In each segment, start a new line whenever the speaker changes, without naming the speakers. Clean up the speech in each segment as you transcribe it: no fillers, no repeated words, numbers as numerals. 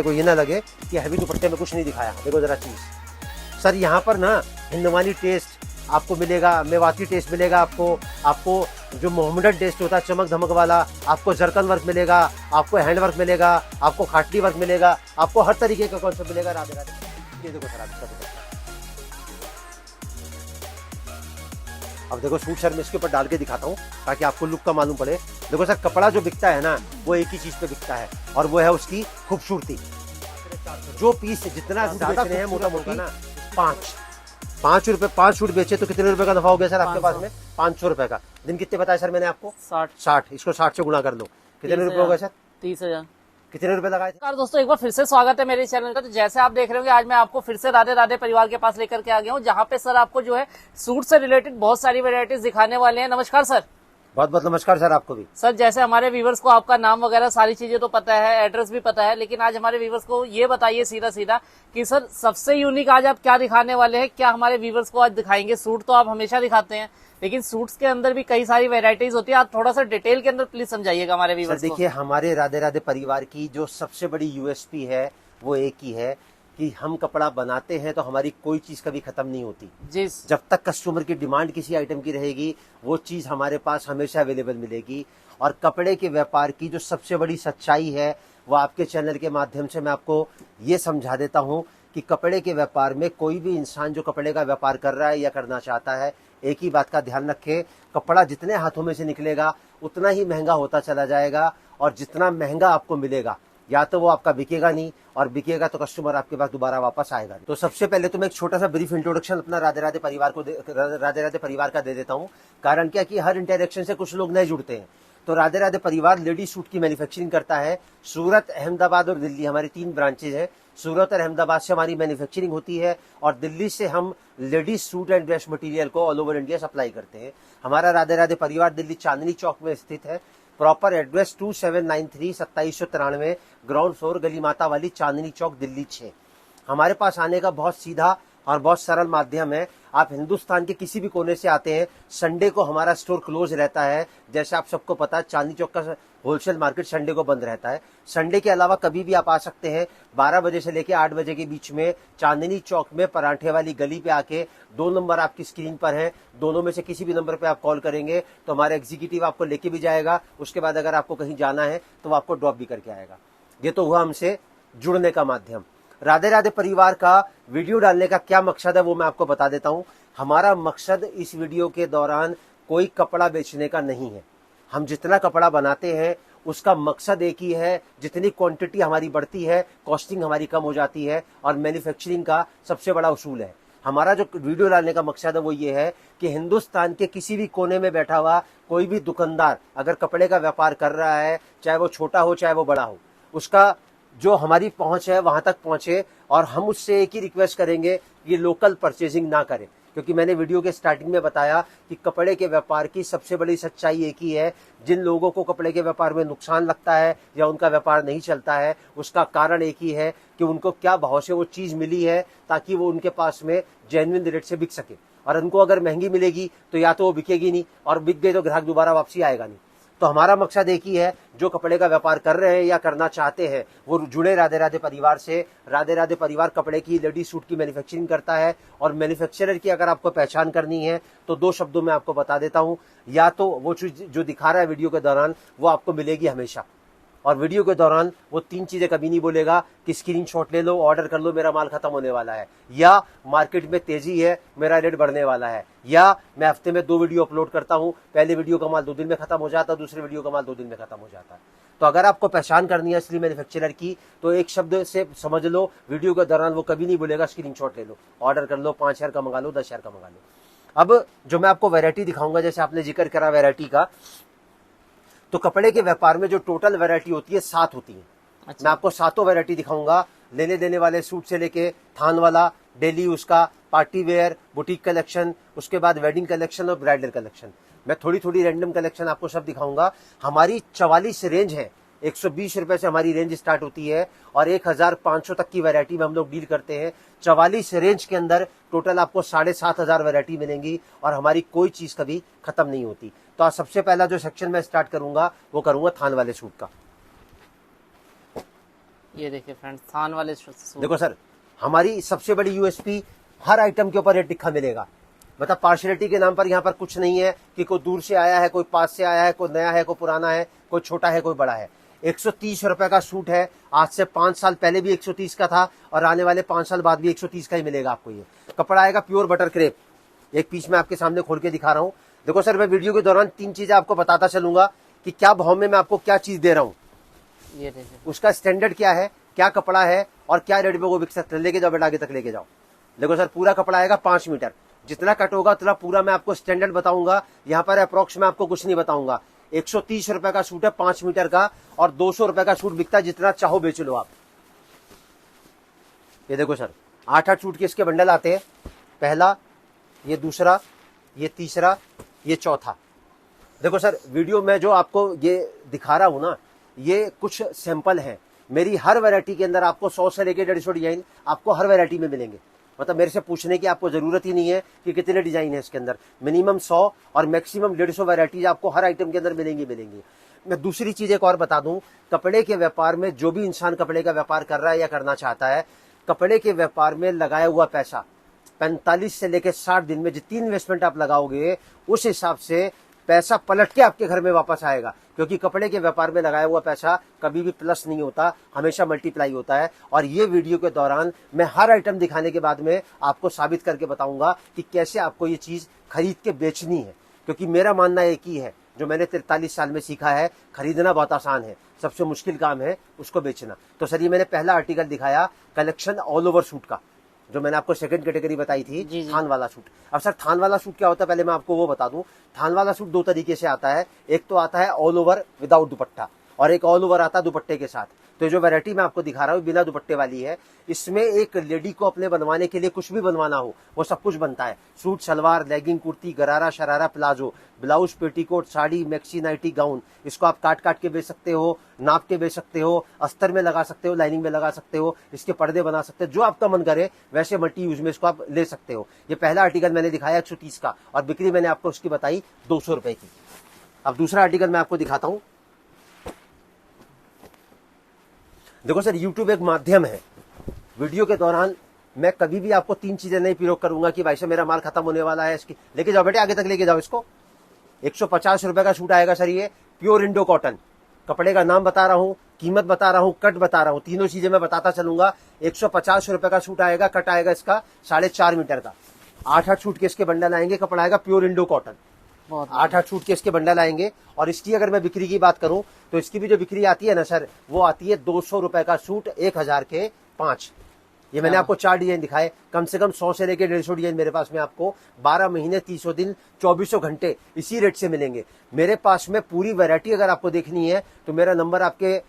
देखो ये ना लगे कि हैवी दुपट्टे में कुछ नहीं दिखाया। देखो जरा चीज सर, यहाँ पर ना हिंदवानी टेस्ट आपको मिलेगा, मेवाती टेस्ट मिलेगा, आपको जो मोहम्मडन टेस्ट होता है चमक धमक वाला, आपको जरकन वर्क मिलेगा, आपको हैंड वर्क मिलेगा, आपको खाटली वर्क मिलेगा, आपको हर तरीके का कॉन्सेप्ट मिलेगा। राधे राधे। ये देखो सर, आप इसका दुपट्टा, अब देखो सूट सर मैं इसके ऊपर डाल के दिखाता हूँ ताकि आपको लुक का मालूम पड़े। देखो सर, कपड़ा जो बिकता है ना वो एक ही चीज पे बिकता है और वो है उसकी खूबसूरती। जो पीस जितना ज्यादा है मोटा मोटा ना, 5 रुपए 5 सूट बेचे तो कितने रुपए का नफा हो गया सर आपके पास में? 500 रुपए का। दिन कितने बताया सर मैंने आपको? 60। इसको 60 से गुणा कर लो, कितने रुपए हो गए सर?
30,000।
कितने रुपए लगाए थे?
दोस्तों एक बार फिर से स्वागत है मेरे चैनल का। तो जैसे आप देख रहे होंगे आज मैं आपको फिर से राधे राधे परिवार के पास लेकर के आ गया हूँ, जहाँ पे सर आपको जो है सूट से रिलेटेड बहुत सारी वेरायटीज दिखाने वाले हैं। नमस्कार सर।
बहुत बहुत नमस्कार सर आपको भी।
सर जैसे हमारे व्यूवर्स को आपका नाम वगैरह सारी चीजें तो पता है, एड्रेस भी पता है, लेकिन आज हमारे व्यूवर्स को ये बताइए सीधा सीधा कि सर सबसे यूनिक आज आप क्या दिखाने वाले हैं, क्या हमारे व्यूवर्स को आज दिखाएंगे? सूट तो आप हमेशा दिखाते हैं, लेकिन सूट्स के अंदर भी कई सारी वेराइटीज होती है। आप थोड़ा सा डिटेल के अंदर प्लीज समझाइएगा हमारे व्यूवर्स को।
देखिए, हमारे राधे राधे परिवार की जो सबसे बड़ी यूएसपी है वो एक ही है कि हम कपड़ा बनाते हैं तो हमारी कोई चीज कभी खत्म नहीं होती
जी।
जब तक कस्टमर की डिमांड किसी आइटम की रहेगी वो चीज हमारे पास हमेशा अवेलेबल मिलेगी। और कपड़े के व्यापार की जो सबसे बड़ी सच्चाई है वो आपके चैनल के माध्यम से मैं आपको ये समझा देता हूँ कि कपड़े के व्यापार में कोई भी इंसान जो कपड़े का व्यापार कर रहा है या करना चाहता है, एक ही बात का ध्यान रखे, कपड़ा जितने हाथों में से निकलेगा उतना ही महंगा होता चला जाएगा। और जितना महंगा आपको मिलेगा या तो वो आपका बिकेगा नहीं, और बिकेगा तो कस्टमर आपके पास दोबारा वापस आएगा नहीं। तो सबसे पहले तो मैं एक छोटा सा ब्रीफ इंट्रोडक्शन अपना राधे राधे परिवार का दे देता हूँ। कारण क्या कि हर इंटरेक्शन से कुछ लोग नए जुड़ते हैं। तो राधे राधे परिवार लेडीज सूट की मैन्युफैक्चरिंग करता है। सूरत, अहमदाबाद और दिल्ली हमारी 3 ब्रांचेज है। सूरत और अहमदाबाद से हमारी मैन्युफैक्चरिंग होती है और दिल्ली से हम ladies suit and dress material को ऑल ओवर इंडिया सप्लाई करते हैं। हमारा राधे राधे परिवार दिल्ली चांदनी चौक में स्थित है। प्रॉपर एड्रेस 2793 2793 ग्राउंड फ्लोर, गली माता वाली, चांदनी चौक, दिल्ली 6। हमारे पास आने का बहुत सीधा और बहुत सरल माध्यम है। आप हिंदुस्तान के किसी भी कोने से आते हैं, संडे को हमारा स्टोर क्लोज रहता है। जैसे आप सबको पता है चांदनी चौक का होलसेल मार्केट संडे को बंद रहता है। संडे के अलावा कभी भी आप आ सकते हैं। 12 बजे से लेकर 8 बजे के बीच में चांदनी चौक में परांठे वाली गली पे आके 2 नंबर आपकी स्क्रीन पर है, दोनों में से किसी भी नंबर पे आप कॉल करेंगे तो हमारा एग्जीक्यूटिव आपको लेके भी जाएगा। उसके बाद अगर आपको कहीं जाना है तो वो आपको ड्रॉप भी करके आएगा। ये तो हुआ हमसे जुड़ने का माध्यम। राधे राधे परिवार का वीडियो डालने का क्या मकसद है वो मैं आपको बता देता हूं। हमारा मकसद इस वीडियो के दौरान कोई कपड़ा बेचने का नहीं है। हम जितना कपड़ा बनाते हैं उसका मकसद एक ही है, जितनी क्वांटिटी हमारी बढ़ती है कॉस्टिंग हमारी कम हो जाती है, और मैन्युफैक्चरिंग का सबसे बड़ा उसूल है। हमारा जो वीडियो डालने का मकसद है वो ये है कि हिंदुस्तान के किसी भी कोने में बैठा हुआ कोई भी दुकानदार अगर कपड़े का व्यापार कर रहा है, चाहे वो छोटा हो चाहे वो बड़ा हो, उसका जो हमारी पहुंच है वहां तक पहुंचे। और हम उससे एक ही रिक्वेस्ट करेंगे कि लोकल परचेजिंग ना करें, क्योंकि मैंने वीडियो के स्टार्टिंग में बताया कि कपड़े के व्यापार की सबसे बड़ी सच्चाई एक ही है। जिन लोगों को कपड़े के व्यापार में नुकसान लगता है या उनका व्यापार नहीं चलता है, उसका कारण एक ही है कि उनको क्या भाव से वो चीज मिली है ताकि वो उनके पास में जेन्युइन रेट से बिक सके। और उनको अगर महंगी मिलेगी तो या तो वो बिकेगी नहीं, और बिक गई तो ग्राहक दोबारा वापसी आएगा नहीं। तो हमारा मकसद एक ही है, जो कपड़े का व्यापार कर रहे हैं या करना चाहते हैं वो जुड़े राधे राधे परिवार से। राधे राधे परिवार कपड़े की, लेडीज सूट की मैन्युफैक्चरिंग करता है। और मैन्युफैक्चरर की अगर आपको पहचान करनी है तो 2 शब्दों में आपको बता देता हूं। या तो वो चीज जो दिखा रहा है वीडियो के दौरान वो आपको मिलेगी हमेशा, और वीडियो के दौरान वो 3 चीजें कभी नहीं बोलेगा कि स्क्रीनशॉट ले लो, ऑर्डर कर लो, मेरा माल खत्म होने वाला है, या मार्केट में तेजी है, मेरा रेट बढ़ने वाला है, या मैं हफ्ते में 2 वीडियो अपलोड करता हूं, पहले वीडियो का माल 2 दिन में खत्म हो जाता है, दूसरे वीडियो का माल 2 दिन में खत्म हो जाता है। तो अगर आपको पहचान करनी है असली मैन्युफैक्चरर की तो एक शब्द से समझ लो, वीडियो के दौरान वो कभी नहीं बोलेगा स्क्रीनशॉट ले लो, ऑर्डर कर लो, 5000 का मंगा लो, 10,000 का मंगा लो। अब जो मैं आपको वैरायटी दिखाऊंगा, जैसे आपने जिक्र करा वैरायटी का, तो कपड़े के व्यापार में जो टोटल वैरायटी होती है 7 होती है।
अच्छा।
मैं आपको 7 वैरायटी दिखाऊंगा, लेने देने वाले सूट से लेके थान वाला, डेली उसका, पार्टी वेयर, बुटीक कलेक्शन, उसके बाद वेडिंग कलेक्शन और ब्राइडल कलेक्शन। मैं थोड़ी थोड़ी रैंडम कलेक्शन आपको सब दिखाऊंगा। हमारी 44 रेंज है, 120 रुपए से हमारी रेंज स्टार्ट होती है और 1500 तक की वैरायटी में हम लोग डील करते हैं। 44 रेंज के अंदर टोटल आपको 7,500 वैरायटी मिलेंगी और हमारी कोई चीज कभी खत्म नहीं होती। तो आज सबसे पहला जो सेक्शन मैं स्टार्ट करूंगा वो करूंगा थान वाले सूट का।
ये देखिए फ्रेंड्स, थान वाले सूट।
देखो सर, हमारी सबसे बड़ी यूएसपी, हर आइटम के ऊपर रेट लिखा मिलेगा। मतलब पार्शियलिटी के नाम पर यहाँ पर कुछ नहीं है कि कोई दूर से आया है, कोई पास से आया है, कोई नया है, कोई पुराना है, कोई छोटा है, कोई बड़ा है। 130 रुपए का सूट है। आज से 5 साल पहले भी 130 का था और आने वाले 5 साल बाद भी 130 का ही मिलेगा आपको। ये कपड़ा आएगा प्योर बटर क्रेप। एक पीस मैं आपके सामने खोल के दिखा रहा हूँ। देखो सर, मैं वीडियो के दौरान 3 चीजें आपको बताता चलूंगा कि क्या भाव में मैं आपको क्या चीज दे रहा हूँ,
ये देखिए
उसका स्टैंडर्ड क्या है, क्या कपड़ा है और क्या रेट में वो बिक सकता है। लेके जाओ बेटा, आगे तक लेके जाओ। देखो सर, पूरा कपड़ा आएगा 5 मीटर। जितना कट होगा उतना पूरा मैं आपको स्टैंडर्ड बताऊंगा। यहाँ पर अप्रोक्स में आपको कुछ नहीं बताऊंगा। 130 रुपए का सूट है 5 मीटर का, और 200 रुपए का सूट बिकता है। जितना चाहो बेच लो आप। ये देखो सर, 8-8 सूट के इसके बंडल आते हैं। पहला, ये दूसरा, ये तीसरा, ये चौथा। देखो सर, वीडियो में जो आपको ये दिखा रहा हूं ना, ये कुछ सैंपल हैं। मेरी हर वैरायटी के अंदर आपको 100 से लेकर 150 डिजाइन आपको हर वैरायटी में मिलेंगे। मतलब मेरे से पूछने की आपको जरूरत ही नहीं है कि कितने डिजाइन है इसके अंदर। मिनिमम 100 और मैक्सिमम 150 वैरायटीज आपको हर आइटम के अंदर मिलेंगी। मैं दूसरी चीज एक और बता दूं, कपड़े के व्यापार में जो भी इंसान कपड़े का व्यापार कर रहा है या करना चाहता है, कपड़े के व्यापार में लगाया हुआ पैसा 45 से लेकर 60 दिन में जितनी इन्वेस्टमेंट आप लगाओगे, उस हिसाब से पैसा पलट के आपके घर में वापस आएगा। क्योंकि कपड़े के व्यापार में लगाया हुआ पैसा कभी भी प्लस नहीं होता, हमेशा मल्टीप्लाई होता है। और ये वीडियो के दौरान मैं हर आइटम दिखाने के बाद में आपको साबित करके बताऊंगा कि कैसे आपको ये चीज खरीद के बेचनी है। क्योंकि मेरा मानना एक ही है, जो मैंने 43 साल में सीखा है, खरीदना बहुत आसान है, सबसे मुश्किल काम है उसको बेचना। तो सर, ये मैंने पहला आर्टिकल दिखाया कलेक्शन ऑल ओवर सूट का, जो मैंने आपको सेकंड कैटेगरी बताई थी, थान वाला सूट। अब सर, थान वाला सूट क्या होता है पहले मैं आपको वो बता दूं। थान वाला सूट 2 तरीके से आता है। एक तो आता है ऑल ओवर विदाउट दुपट्टा, और एक ऑल ओवर आता है दुपट्टे के साथ। तो जो वैरायटी मैं आपको दिखा रहा हूँ बिना दुपट्टे वाली है। इसमें एक लेडी को अपने बनवाने के लिए कुछ भी बनवाना हो वो सब कुछ बनता है। Suit, salwar, legging, kurti, gharara, sharara, palazzo, blouse, petticoat, sari, maxi, nightie, gown. इसको आप काट काट के बेच सकते हो, नाप के बेच सकते हो, अस्तर में लगा सकते हो, लाइनिंग में लगा सकते हो, इसके पर्दे बना सकते हो। जो आपका मन करे वैसे मल्टी यूज में इसको आप ले सकते हो। ये पहला आर्टिकल मैंने दिखाया 130 का, और बिक्री मैंने आपको उसकी बताई 200 रुपए की। अब दूसरा आर्टिकल मैं आपको दिखाता हूं। देखो सर, YouTube एक माध्यम है। वीडियो के दौरान मैं कभी भी आपको 3 चीजें नहीं प्रयोग करूंगा कि भाई साहब मेरा माल खत्म होने वाला है, इसकी लेके जाओ बेटे, आगे तक लेके जाओ इसको। 150 रुपए का सूट आएगा सर, ये प्योर इंडो कॉटन। कपड़े का नाम बता रहा हूं, कीमत बता रहा हूं, कट बता रहा हूं, तीनों चीजें मैं बताता चलूंगा। 150 रुपए का सूट आएगा, कट आएगा इसका 4.5 मीटर का। 8-8 सूट के इसके बंडल आएंगे, कपड़ा आएगा प्योर इंडो कॉटन। 8-8 सूट के इसके बंडल आएंगे। और इसकी अगर मैं बिक्री की बात करूं तो इसकी भी जो बिक्री आती है ना सर, वो आती है 200 रुपए का सूट, 1000 के 5। ये मैंने आपको 4 डिजाइन दिखाए। कम से कम 100 से लेकर 150 डिजाइन मेरे पास में आपको 12 महीने 300 दिन 2400 घंटे इसी रेट से मिलेंगे मेरे पास में। पूरी वैरायटी अगर आपको देखनी है तो मेरा नंबर आपके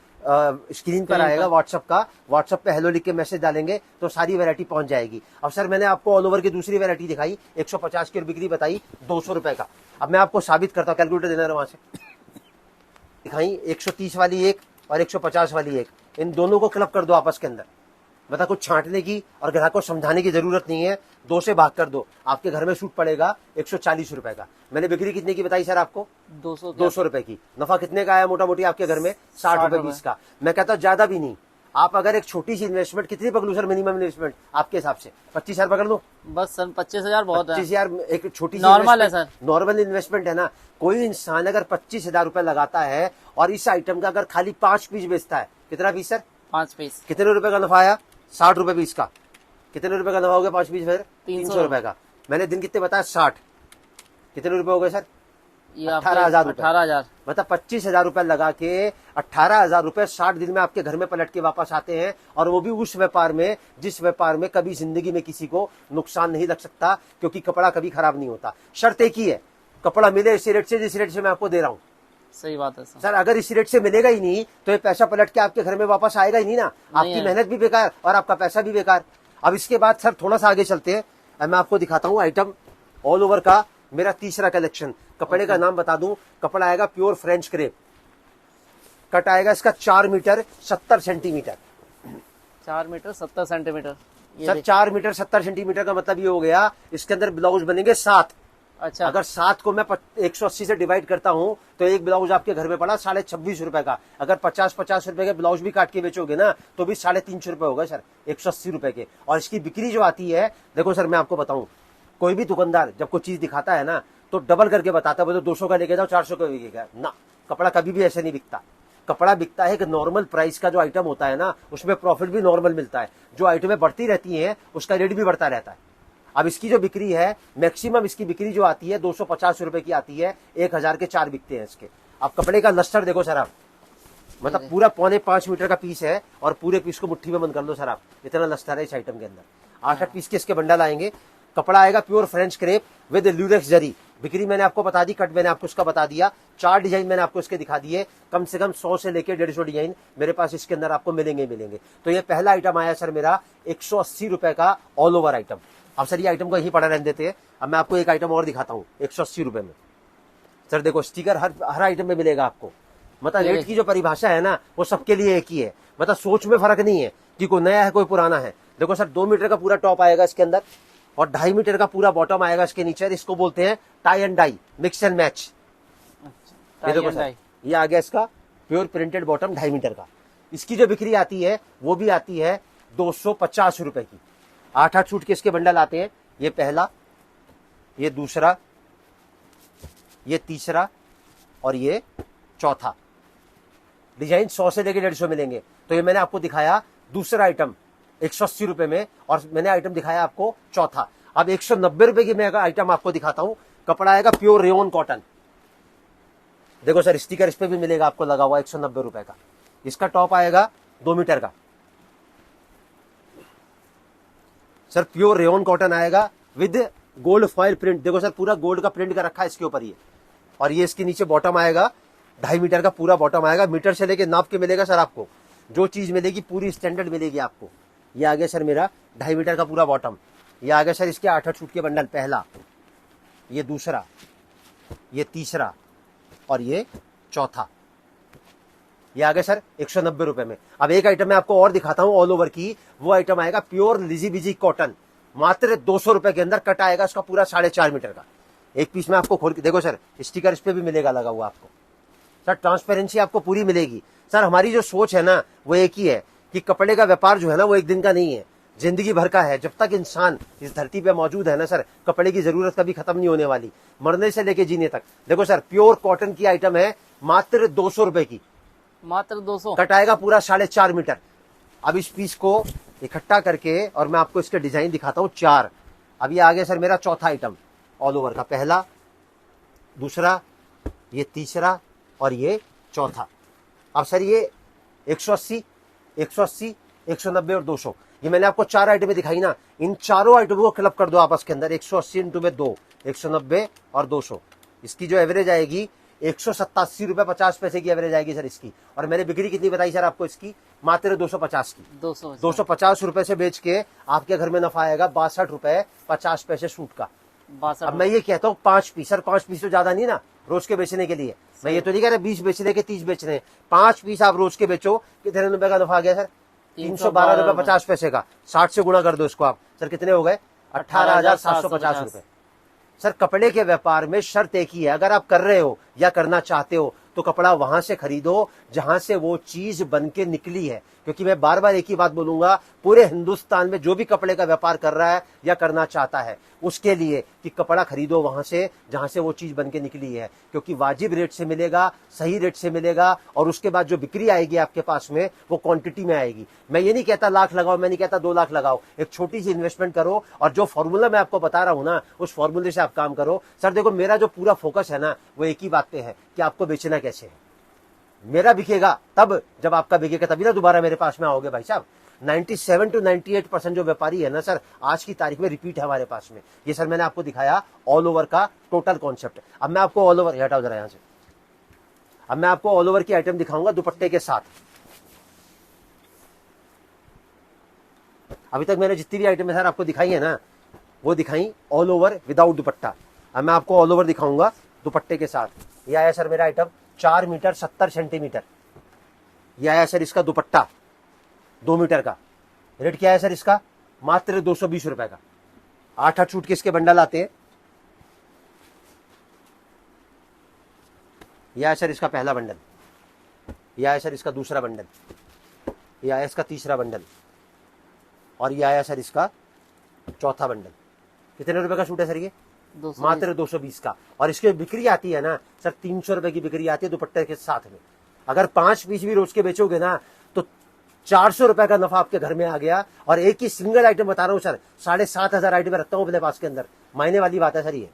स्क्रीन पर आएगा व्हाट्सएप का। व्हाट्सएप पे हेलो लिख के मैसेज डालेंगे तो सारी वैरायटी पहुंच जाएगी। अब सर, मैंने आपको ऑल ओवर की दूसरी वैरायटी दिखाई 150 की, और बिक्री बताई 200 रुपए का। अब मैं आपको साबित करता हूँ, कैलकुलेटर देना वहां से दिखाई। 130 वाली एक और 150 वाली एक, इन दोनों को क्लब कर दो आपस के अंदर। मतलब कुछ छांटने की और ग्राहक को समझाने की जरूरत नहीं है। 2 से भाग कर दो, आपके घर में सूट पड़ेगा 140 रुपए का। मैंने बिक्री कितने की बताई सर आपको? 200 रुपए की। नफा कितने का आया मोटा मोटी आपके घर में? 60 रुपए 20 का। मैं कहता हूँ ज्यादा भी नहीं। आप अगर एक छोटी सी इन्वेस्टमेंट, कितनी पकड़ू सर मिनिमम इन्वेस्टमेंट आपके हिसाब से? 25,000 पकड़ लो।
बस सर 25,000 बहुत है।
25,000 एक छोटी सी
नॉर्मल है सर,
नॉर्मल इन्वेस्टमेंट है ना। कोई इंसान अगर 25,000 रुपए लगाता है और इस आइटम का अगर खाली 5 पीस बेचता है, कितना पीस सर?
5 पीस।
कितने रुपए का नफा आया? 60 रुपए पीस का। कितने रुपए का नफा हो गया 5 पीस? फिर 300 रुपए का। मैंने दिन कितने बताया? 60। कितने रुपए हो गए सर? 18,000 रुपए।
18,000
मतलब 25,000 रुपए लगा के 18,000 रुपए 60 दिन में आपके घर में पलट के वापस आते हैं। और वो भी उस व्यापार में जिस व्यापार में कभी जिंदगी में किसी को नुकसान नहीं लग सकता, क्योंकि कपड़ा कभी खराब नहीं होता। शर्त एक ही है, कपड़ा मिले इसी रेट से जिस रेट से मैं आपको दे रहा हूँ।
सही बात है
सर। अगर इस रेट से मिलेगा ही नहीं तो ये पैसा पलट के आपके घर में वापस आएगा ही नहीं ना। आपकी मेहनत भी बेकार और आपका पैसा भी बेकार। अब इसके बाद सर थोड़ा सा आगे चलते हैं, मैं आपको दिखाता हूँ आइटम ऑल ओवर का मेरा तीसरा कलेक्शन। कपड़े का नाम बता दूं, कपड़ा आएगा प्योर फ्रेंच क्रेप। कट आएगा इसका 4 metre 70 centimetre.
4 metre 70 centimetre
sir 4 metre 70 centimetre का मतलब ये हो गया, इसके अंदर ब्लाउज बनेंगे 7।
अच्छा।
अगर 7 को मैं 180 से डिवाइड करता हूं तो एक ब्लाउज आपके घर में पड़ा 26.5 रुपए का। अगर 50-50 रुपए के ब्लाउज भी काट के बेचोगे ना तो भी 350 रुपए होगा सर, 180 रुपए के। और इसकी बिक्री जो आती है, देखो सर मैं आपको बताऊं, कोई भी दुकानदार जब कोई चीज दिखाता है ना तो डबल करके बताता है, बोलो 200 का लेके जाओ 400 का बिकेगा ना। कपड़ा कभी भी ऐसे नहीं बिकता। कपड़ा बिकता है कि नॉर्मल प्राइस का जो आइटम होता है ना उसमें प्रॉफिट भी नॉर्मल मिलता है, जो आइटमें बढ़ती रहती हैं उसका रेट भी बढ़ता रहता है। अब इसकी जो बिक्री है, मैक्सिमम इसकी बिक्री जो आती है 250 रुपए की आती है, 1000 के 4 बिकते हैं इसके। अब कपड़े का लस्टर देखो सर आप, मतलब पूरा 4.25 मीटर का पीस है और पूरे पीस को मुट्ठी में बंद कर लो सर आप, इतना लस्टर है इस आइटम के अंदर। 8 पीस के इसके बंडल आएंगे। कपड़ा आएगा pure French crepe with lurex zari. बिक्री मैंने आपको बता दी, कट मैंने आपको इसका बता दिया, 4 डिजाइन मैंने आपको इसके दिखा दिए। कम से कम 100 से लेकर 150 डिजाइन मेरे पास इसके अंदर आपको मिलेंगे। तो ये पहला आइटम आया सर मेरा 180 रुपए का ऑल ओवर आइटम। अब सर ये आइटम को यहीं पड़ा रहने देते हैं। अब मैं आपको एक आइटम और दिखाता हूँ 180 रुपए में। सर देखो स्टिकर हर आइटम में मिलेगा आपको। मतलब रेट की जो परिभाषा है ना वो सबके लिए एक ही है, मतलब सोच में फर्क नहीं है कि कोई नया है कोई पुराना है। देखो सर 2 मीटर का पूरा टॉप आएगा इसके अंदर और 2.5 मीटर का पूरा बॉटम आएगा इसके नीचे। इसको बोलते हैं tie and dye, mix and match. ये देखो सर ये आ गया इसका प्योर प्रिंटेड बॉटम 2.5 मीटर का। इसकी जो बिक्री आती है वो भी आती है 250 रुपए की। 8 सूट के इसके बंडल आते हैं। ये पहला, ये दूसरा, ये तीसरा और ये चौथा। डिजाइन 100 से लेकर 150 मिलेंगे। तो ये मैंने आपको दिखाया दूसरा आइटम 180 रुपए में और मैंने आइटम दिखाया आपको चौथा। अब 190 रुपए की मैं आइटम आपको दिखाता हूं। कपड़ा आएगा प्योर रेयन कॉटन। देखो सर स्टिकर इस पे भी मिलेगा आपको लगा हुआ 190 रुपए का। इसका टॉप आएगा 2 मीटर का। सर प्योर रेयन कॉटन आएगा विद गोल्ड फॉइल प्रिंट। देखो सर पूरा गोल्ड का प्रिंट का रखा है इसके ऊपर ये। और ये इसके नीचे बॉटम आएगा 2.5 मीटर का पूरा बॉटम आएगा। मीटर से लेके नाप के मिलेगा सर आपको। जो चीज मिलेगी पूरी स्टैंडर्ड मिलेगी आपको। ये आ गया सर मेरा 2.5 मीटर का पूरा बॉटम। ये आ गया सर इसके 8 सूट के बंडल। पहला, ये दूसरा, ये तीसरा और ये चौथा। ये आ गया सर 190 रुपए में। अब एक आइटम मैं आपको और दिखाता हूं ऑल ओवर की। वो आइटम आएगा प्योर लिजी बिजी कॉटन, मात्र 200 रुपए के अंदर। कट आएगा उसका पूरा 4.5 मीटर का। एक पीस में आपको खोल के देखो सर स्टिकर इस पे भी मिलेगा लगा हुआ आपको। सर ट्रांसपेरेंसी आपको पूरी मिलेगी। सर हमारी जो सोच है ना वो एक ही है कि कपड़े का व्यापार जो है ना वो एक दिन का नहीं है, जिंदगी भर का है। जब तक इंसान इस धरती पे मौजूद है ना सर, कपड़े की जरूरत कभी खत्म नहीं होने वाली, मरने से लेके जीने तक। देखो सर प्योर कॉटन की आइटम है, मात्र 200 रुपए की,
मात्र 200।
कट आएगा पूरा 4.5 मीटर। अब इस पीस को इकट्ठा करके और मैं आपको इसके डिजाइन दिखाता हूं 4। अब ये आ गया सर मेरा चौथा आइटम ऑल ओवर का। पहला, दूसरा, ये तीसरा और ये चौथा। अब सर ये 180, 180, 190 और 200, ये मैंने आपको 4 आइटमें दिखाई ना। इन चारों आइटमों को क्लब कर दो आपस के अंदर। 180 इंटू में 2, 190 और 200। इसकी जो एवरेज आएगी 187 रुपए 50 पैसे की एवरेज आएगी सर इसकी। और मैंने बिक्री कितनी बताई सर आपको इसकी? मात्र 250 की। 250 रुपए से बेच के आपके घर में नफा आएगा 62 रुपए 50 पैसे सूट का। अब मैं ये कहता हूँ 5 पीस। सर 5 पीस तो ज्यादा नहीं ना रोज के बेचने के लिए। मैं ये तो नहीं कह रहा 20 बेचने के 30 बेचने। 5 पीस आप रोज के बेचो, कितने रुपए का नफा आ गया सर? 312 रुपए 50 पैसे का। 60 से गुणा कर दो इसको आप। सर कितने हो गए? 18,750 रुपए। सर कपड़े के व्यापार में शर्त एक ही है, अगर आप कर रहे हो या करना चाहते हो तो कपड़ा वहां से खरीदो जहां से वो चीज बन के निकली है। क्योंकि मैं बार बार एक ही बात बोलूंगा, पूरे हिंदुस्तान में जो भी कपड़े का व्यापार कर रहा है या करना चाहता है उसके लिए कि कपड़ा खरीदो वहां से जहां से वो चीज बन के निकली है। क्योंकि वाजिब रेट से मिलेगा, सही रेट से मिलेगा और उसके बाद जो बिक्री आएगी आपके पास में वो क्वांटिटी में आएगी। मैं ये नहीं कहता लाख लगाओ, मैं नहीं कहता 2 लाख लगाओ। एक छोटी सी इन्वेस्टमेंट करो और जो फॉर्मूला मैं आपको बता रहा हूं ना उस फॉर्मूले से आप काम करो। सर देखो मेरा जो पूरा फोकस है ना वो एक ही बात पे है कि आपको बेचना कैसे है। मेरा बिकेगा तब जब आपका बिकेगा, तभी ना दोबारा मेरे पास में आओगे भाई साहब। 97 to 98% जो व्यापारी है ना सर आज की तारीख में रिपीट है हमारे पास में। ये सर मैंने आपको दिखाया ऑल ओवर का टोटल कॉन्सेप्ट। अब मैं आपको ऑल ओवर, हटाओ जरा यहां से। अब मैं आपको ऑल ओवर की आइटम दिखाऊंगा दुपट्टे के साथ। अभी तक मैंने जितनी भी आइटम सर आपको दिखाई है ना वो दिखाई ऑल ओवर विदाउट दुपट्टा। अब मैं आपको ऑल ओवर दिखाऊंगा दुपट्टे के साथ। ये आया सर मेरा आइटम 4 मीटर 70 सेंटीमीटर। ये आया सर इसका दुपट्टा 2 मीटर का। रेट क्या है सर इसका? मात्र 220 रुपए का। 8 सूट के इसके बंडल आते हैं। यह है सर इसका पहला बंडल, यह है सर इसका दूसरा बंडल, यह है इसका तीसरा बंडल, और यह आया सर इसका चौथा बंडल। कितने रुपए का सूट है सर ये?
220।
मात्र 220 का। और इसकी बिक्री आती है ना सर 300 रुपए की बिक्री आती है दुपट्टे के साथ में। अगर 5 पीस भी रोज के बेचोगे ना तो 400 रुपए का नफा आपके घर में आ गया। और एक ही सिंगल आइटम बता रहा हूँ सर, 7,500 आइटम रखता हूँ अपने पास के अंदर, मायने वाली बात है सर ये।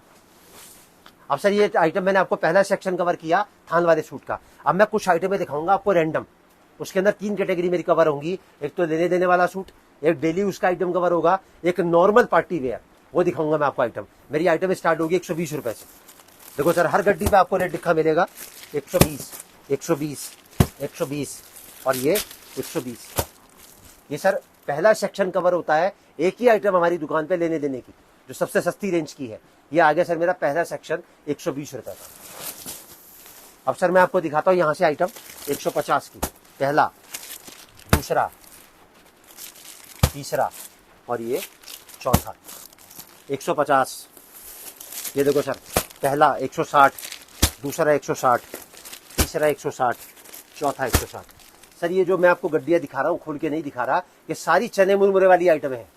अब सर ये आइटम मैंने आपको पहला सेक्शन कवर किया थान वाले सूट का। अब मैं कुछ आइटमें दिखाऊंगा आपको रैंडम, उसके अंदर 3 कैटेगरी मेरी कवर होंगी। एक तो लेने देने वाला सूट, एक डेली उसका आइटम कवर होगा, एक नॉर्मल पार्टी वेयर, वो दिखाऊंगा मैं आपको आइटम। मेरी आइटम स्टार्ट होगी 120 रुपए से। देखो सर हर गड्डी पे आपको रेट लिखा मिलेगा 120, 120, 120 और ये 120। ये सर पहला सेक्शन कवर होता है एक ही आइटम हमारी दुकान पे लेने देने की, जो सबसे सस्ती रेंज की है। ये आ गया सर मेरा पहला सेक्शन 120 रुपए का। अब सर मैं आपको दिखाता हूँ यहाँ से आइटम 150 की, पहला, दूसरा, तीसरा और ये चौथा। 150, ये देखो सर पहला 160, दूसरा 160, तीसरा 160, चौथा 160। सर ये जो मैं आपको गड्डियां दिखा रहा हूँ खोल के नहीं दिखा रहा, ये सारी चने मुरमुरे वाली आइटम है।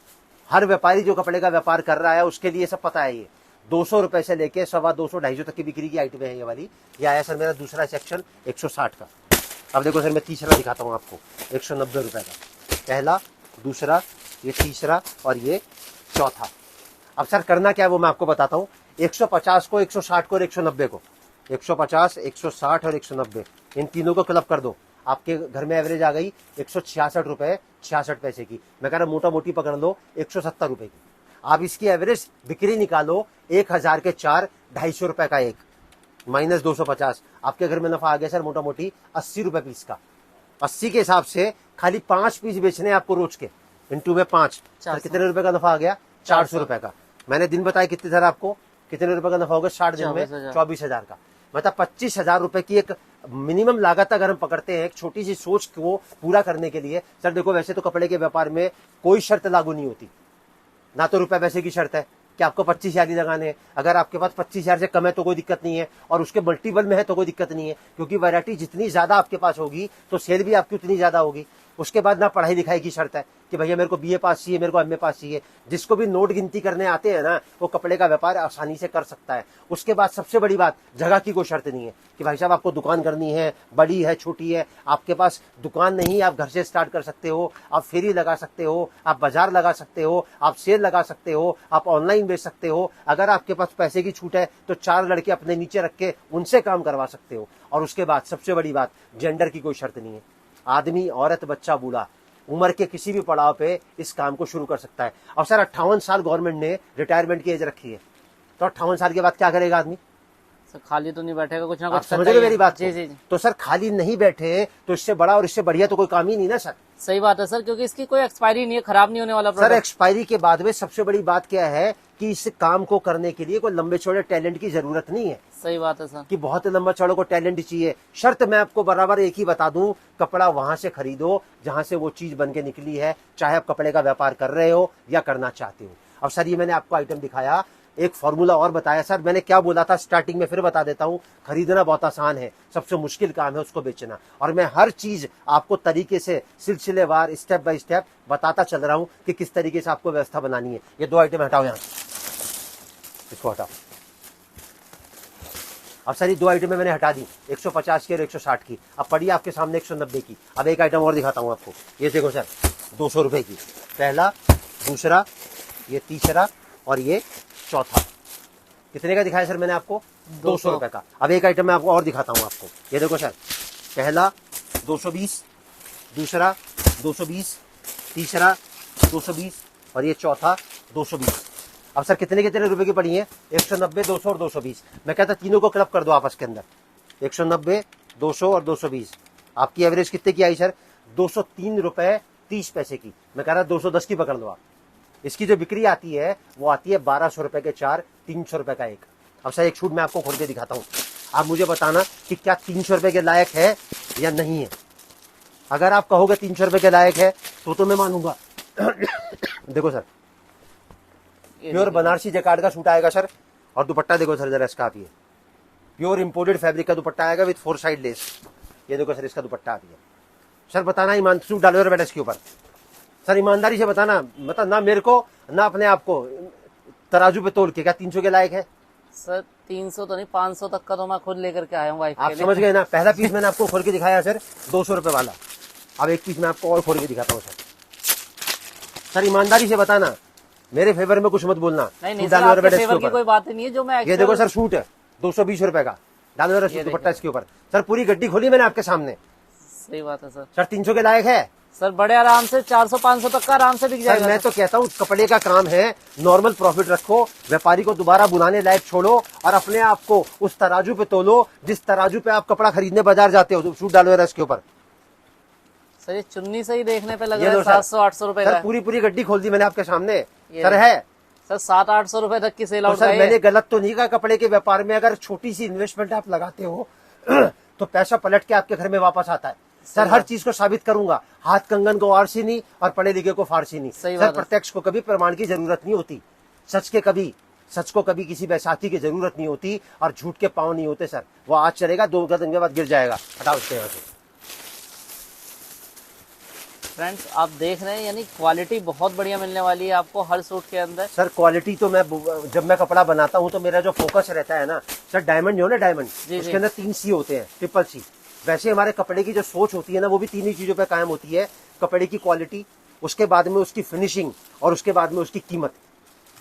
हर व्यापारी जो कपड़े का व्यापार कर रहा है उसके लिए सब पता है। ये 200 रुपए से लेके 250, 250 तक की बिक्री की आइटम है ये वाली। ये आया सर मेरा दूसरा सेक्शन 160 का। अब देखो सर मैं तीसरा दिखाता हूँ आपको 190 रुपए का, पहला, दूसरा, ये तीसरा और ये चौथा। अब सर करना क्या है वो मैं आपको बताता हूँ। 150 को, 160 को और 190 को, 150, 160 और 190 इन तीनों को क्लब कर दो, आपके घर में एवरेज आ गई 166 रुपए 66 पैसे की। मैं कह रहा मोटा मोटी पकड़ लो 170 रुपए की। आप इसकी एवरेज बिक्री निकालो 1000 के 4, 250 रुपए का एक, माइनस 250, आपके घर में नफा आ गया सर मोटा मोटी 80 रुपए पीस का। 80 के हिसाब से खाली 5 पीस बेचने आपको रोज के, इंटू में 5, कितने रुपए का नफा आ गया? 400 रुपए का। मैंने दिन बताया कितने सर आपको, कितने रुपए का नफा होगा 60 दिन में? 24,000 का। मतलब 25,000 रुपए की एक मिनिमम लागत अगर हम पकड़ते हैं एक छोटी सी सोच को पूरा करने के लिए। सर देखो वैसे तो कपड़े के व्यापार में कोई शर्त लागू नहीं होती, ना तो रुपए पैसे की शर्त है कि आपको 25,000 ही लगाने हैं। अगर आपके पास 25,000 से कम है तो कोई दिक्कत नहीं है, और उसके मल्टीपल में है तो कोई दिक्कत नहीं है, क्योंकि वैरायटी जितनी ज्यादा आपके पास होगी तो सेल भी आपकी उतनी ज्यादा होगी। उसके बाद ना पढ़ाई लिखाई की शर्त है कि भैया मेरे को बीए पास चाहिए, मेरे को एमए पास चाहिए। जिसको भी नोट गिनती करने आते हैं ना वो कपड़े का व्यापार आसानी से कर सकता है। उसके बाद सबसे बड़ी बात, जगह की कोई शर्त नहीं है कि भाई साहब आपको दुकान करनी है, बड़ी है, छोटी है। आपके पास दुकान नहीं, आप घर से स्टार्ट कर सकते हो, आप फेरी लगा सकते हो, आप बाजार लगा सकते हो, आप सेल लगा सकते हो, आप ऑनलाइन बेच सकते हो। अगर आपके पास पैसे की छूट है तो 4 लड़के अपने नीचे रख के उनसे काम करवा सकते हो। और उसके बाद सबसे बड़ी बात, जेंडर की कोई शर्त नहीं है। आदमी, औरत, बच्चा, बूढ़ा उम्र के किसी भी पड़ाव पे इस काम को शुरू कर सकता है। और सर 58 साल गवर्नमेंट ने रिटायरमेंट की एज रखी है, तो 58 साल के बाद क्या करेगा आदमी?
सर खाली तो नहीं बैठेगा, कुछ ना
आप
कुछ
समझ रहे हो मेरी बात?
जी जी जी।
तो सर खाली नहीं बैठे तो इससे बड़ा और इससे बढ़िया तो कोई काम ही नहीं ना सर।
सही बात है सर, क्योंकि इसकी कोई एक्सपायरी नहीं है, खराब नहीं होने वाला
सर
प्रोडक्ट।
एक्सपायरी के बाद में सबसे बड़ी बात क्या है कि इस काम को करने के लिए कोई लंबे चौड़े टैलेंट की जरूरत नहीं है।
सही बात है सर,
कि बहुत लंबा चौड़ा को टैलेंट चाहिए। शर्त मैं आपको बराबर एक ही बता दूं, कपड़ा वहां से खरीदो जहां से वो चीज बन के निकली है, चाहे आप कपड़े का व्यापार कर रहे हो या करना चाहते हो। अब सर ये मैंने आपको आइटम दिखाया, एक फॉर्मूला और बताया। सर मैंने क्या बोला था स्टार्टिंग में, फिर बता देता हूं। खरीदना बहुत आसान है, सबसे मुश्किल काम है उसको बेचना। और मैं हर चीज आपको तरीके से सिलसिलेवार स्टेप बाय स्टेप बताता चल रहा हूं कि किस तरीके से आपको व्यवस्था बनानी है। ये 2 आइटम हटाओ यहाँ, इसको हटाओ। अब सर ये 2 आइटम मैंने हटा दी, 150 की और 160 की। अब पड़ी आपके सामने 190 की। अब एक आइटम और दिखाता हूं आपको, ये देखो सर 200 रुपए की, पहला, दूसरा, ये तीसरा और ये चौथा। कितने का दिखाया सर मैंने आपको? 200 रुपए का। अब एक आइटम मैं आपको और दिखाता हूं आपको, ये देखो सर, पहला 220, दूसरा 220, तीसरा 220 और ये चौथा 220। अब सर कितने कितने रुपए की पड़ी है? 190, 200 और 220। मैं कहता तीनों को क्लब कर दो आपस के अंदर, 190, 200 और 220। आपकी एवरेज कितने की आई सर? 203 रुपए 30 पैसे की। मैं कह रहा 210 की पकड़ लो आप। इसकी जो बिक्री आती है वो आती है 1200 रुपए के 4, 300 रुपए का एक। अब सर एक छूट मैं आपको खोल के दिखाता हूँ, आप मुझे बताना कि क्या 300 रुपए के लायक है या नहीं है। अगर आप कहोगे 300 रुपए के लायक है तो मैं मानूंगा। देखो सर प्योर बनारसी जैकार्ड का सूट आएगा सर, और दुपट्टा देखो सर जरा इसका, आप ये प्योर इंपोर्टेड फैब्रिक का दुपट्टा आएगा विद 4 साइड लेस। ये देखो सर इसका दुपट्टा आ रही है। सर बताना ईमान सूट डालो बेटा इसके ऊपर, सर ईमानदारी से बताना, मतलब ना मेरे को ना अपने आप को तराजू पे तोल के, क्या 300 के लायक है?
सर 300 तो नहीं, 500 तक का तो मैं खुद लेकर के आया हूँ वाइफ
आप
के लिए।
समझ गए ना। पहला पीस मैंने आपको खोल के दिखाया सर 200 रुपए वाला, अब एक पीस मैं आपको और खोल के दिखाता हूँ सर। सर ईमानदारी से बताना, मेरे फेवर में कुछ मत बोलना।
नहीं
सूट
सर,
डालो
आपके
बेटा इसके
फेवर की
ऊपर।
कोई बात ही नहीं है जो मैं
ये देखो सर सूट है 220 रुपए का, डालो जरा
ये
दुपट्टा इसके ऊपर। सर पूरी गड्डी खोली मैंने आपके सामने।
सही बात है सर।
सर 300 के लायक है?
सर बड़े आराम से 400-500 तक का आराम से बिक
सर
जाएगा।
मैं तो कहता हूँ कपड़े का काम है, नॉर्मल प्रॉफिट रखो, व्यापारी को दोबारा बुलाने लायक छोड़ो और अपने आप को उस तराजू पे तोलो जिस तराजू पे आप कपड़ा खरीदने बाजार जाते हो। सूट डालो जरा इसके ऊपर।
सर ये चुन्नी से ही देखने पे लग
ये
रहा है
लो सर।
700-800 रुपए का
सर
है।
पूरी गड्डी खोल दी मैंने आपके सामने।
ये
सर है
सर 700-800 रुपए तक की सेल
तो
आउट
सर मैंने गलत तो नहीं कहा। कपड़े के व्यापार में अगर छोटी सी इन्वेस्टमेंट आप लगाते हो तो पैसा पलट के आपके घर में वापस आता है। सर हर चीज को साबित करूंगा, हाथ कंगन को आरसी नहीं और पढ़े लिखे को फारसी नहीं।
सही
सर
बात है।
प्रत्यक्ष को कभी प्रमाण की जरूरत नहीं होती, सच को कभी किसी बैसाखी की जरूरत नहीं होती और झूठ के पांव नहीं होते सर। वो आज चलेगा 2 कदम के बाद गिर जाएगा। हटाओ इसके यहाँ से।
फ्रेंड्स आप देख रहे हैं, यानी क्वालिटी बहुत बढ़िया मिलने वाली है आपको हर सूट के अंदर।
सर क्वालिटी तो मैं जब मैं कपड़ा बनाता हूँ तो मेरा जो फोकस रहता है ना सर, डायमंड जो है ना डायमंड,
जी,
उसके
जी।
अंदर 3 सी होते हैं, ट्रिपल सी। वैसे हमारे कपड़े की जो सोच होती है ना वो भी 3 ही चीजों पे कायम होती है। कपड़े की क्वालिटी, उसके बाद में उसकी फिनिशिंग और उसके बाद में उसकी कीमत।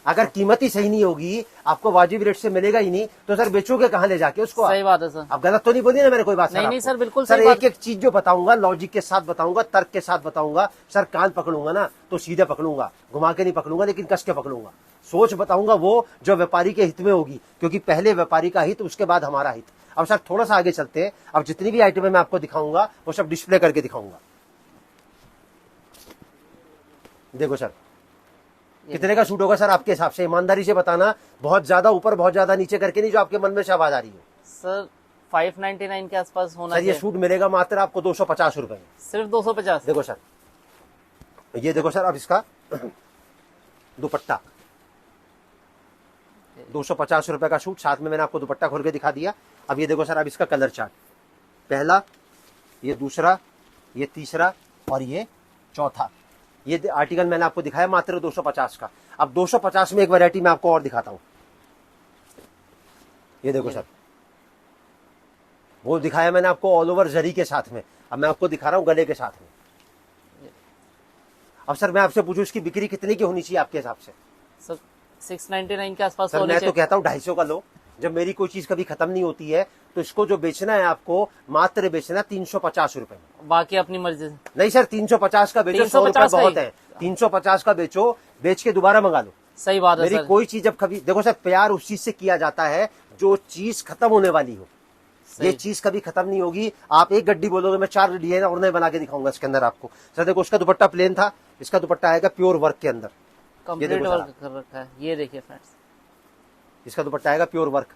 अगर कीमत ही सही नहीं होगी, आपको वाजिब रेट से मिलेगा ही नहीं, तो सर बेचोगे कहाँ ले जाके उसको?
सही बात है सर।
आप गलत तो नहीं बोलिए ना मेरे कोई बात?
नहीं, नहीं
आपको।
सर, बिल्कुल
सर
सही बात।
एक एक चीज जो बताऊंगा लॉजिक के साथ बताऊंगा, तर्क के साथ बताऊंगा सर। कान पकड़ूंगा ना तो सीधे पकड़ूंगा, घुमा के नहीं पकड़ूंगा, लेकिन कस के पकड़ूंगा। सोच बताऊंगा वो जो व्यापारी के हित में होगी, क्योंकि पहले व्यापारी का हित, उसके बाद हमारा हित। अब सर थोड़ा सा आगे चलते हैं। अब जितनी भी आइटमें मैं आपको दिखाऊंगा वो सब डिस्प्ले करके दिखाऊंगा। देखो सर कितने का सूट होगा सर आपके हिसाब से? ईमानदारी से बताना, बहुत ज्यादा ऊपर बहुत ज्यादा नीचे करके नहीं, जो आपके मन में से आवाज आ रही हो।
सर 599 के आसपास होना
सर ये
चाहिए।
सूट मिलेगा मात्र आपको 250 रुपए में।
सिर्फ 250।
देखो सर, ये देखो सर, अब इसका दुपट्टा 250 रुपए का सूट, साथ में मैंने आपको दुपट्टा खोल के दिखा दिया। अब ये देखो सर, अब इसका कलर चार्ट, पहला, ये दूसरा, ये तीसरा और ये चौथा। ये आर्टिकल मैंने आपको दिखाया मात्र 250 का। अब 250 में एक वैरायटी मैं आपको और दिखाता हूं। ये देखो सर, वो दिखाया मैंने आपको ऑल ओवर जरी के साथ में, अब मैं आपको दिखा रहा हूं गले के साथ में। अब सर मैं आपसे पूछूं इसकी बिक्री कितने की होनी चाहिए आपके हिसाब से?
सर 699 के आसपास
सर
होने
मैं तो
चाहिए।
कहता हूं 250 का लो। जब मेरी कोई चीज कभी खत्म नहीं होती है तो इसको जो बेचना है आपको, मात्र बेचना 350 रुपए में।
बाकी अपनी मर्जी से।
नहीं सर 350 का बेचो, 100 रुपए
350 का
बहुत
ही।
है। 350 का बेचो, बेच के दोबारा मंगा लो।
सही बात है
मेरी
सर।
कोई चीज जब कभी, देखो सर प्यार उस चीज से किया जाता है जो चीज खत्म होने वाली हो।
सही।
ये चीज कभी खत्म नहीं होगी। आप एक गड्डी बोलोगे, मैं 4 डिजाइन और नए बना के दिखाऊंगा इसके अंदर आपको। सर देखो उसका दुपट्टा प्लेन था, इसका दुपट्टा आएगा प्योर वर्क के अंदर।
कंप्लीट
देखो
वर्क कर रखा है, ये देखिए फ्रेंड्स।
इसका दुपट्टा आएगा प्योर वर्क।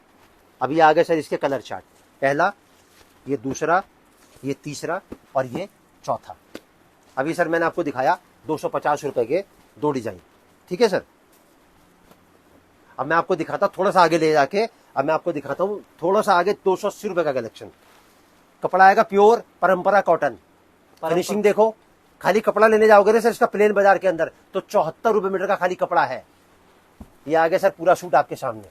अभी आ गए सर इसके कलर चार्ट, पहला, ये दूसरा, ये तीसरा और ये चौथा। अभी सर मैंने आपको दिखाया 250 रुपए के 2 डिजाइन, ठीक है सर। अब मैं आपको दिखाता हूं थोड़ा सा आगे ले जाके, अब मैं आपको दिखाता हूं थोड़ा सा आगे 280 रुपए का कलेक्शन। कपड़ा आएगा प्योर परंपरा कॉटन। फिनिशिंग देखो, खाली कपड़ा लेने जाओगे ना सर इसका प्लेन बाजार के अंदर तो 74 रुपए मीटर का खाली कपड़ा है। ये आ गया सर पूरा सूट आपके सामने।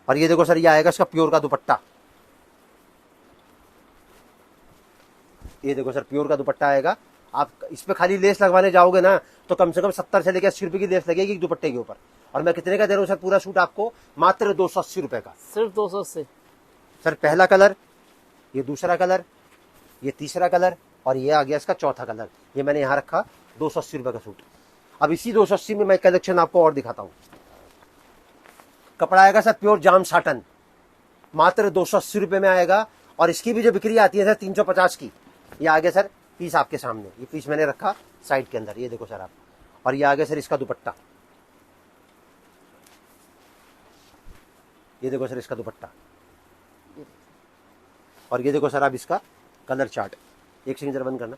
और ये देखो सर, ये आएगा इसका प्योर का दुपट्टा। ये देखो सर प्योर का दुपट्टा आएगा। आप इस पे खाली लेस लगवाने जाओगे ना तो कम से कम 70 से लेकर 80 रुपए की लेस लगेगी दुपट्टे के ऊपर। और मैं कितने का दे रहा हूँ सर पूरा सूट आपको? मात्र 280 रुपए का।
सिर्फ 280।
सर पहला कलर, ये दूसरा कलर, ये तीसरा कलर और ये आ गया इसका चौथा कलर। ये मैंने यहाँ रखा 280 रुपए का सूट। अब इसी 280 में मैं कलेक्शन आपको और दिखाता हूँ। कपड़ा आएगा सर प्योर जाम साटन, मात्र 280 रुपए में आएगा। और इसकी भी जो बिक्री आती है सर 350 की। ये आ गया सर पीस आपके सामने, ये पीस मैंने रखा साइड के अंदर, ये देखो सर आप। और ये आ गया सर इसका दुपट्टा, ये देखो सर इसका दुपट्टा। और ये देखो सर आप इसका कलर चार्ट। एक सेकंड जरा बंद करना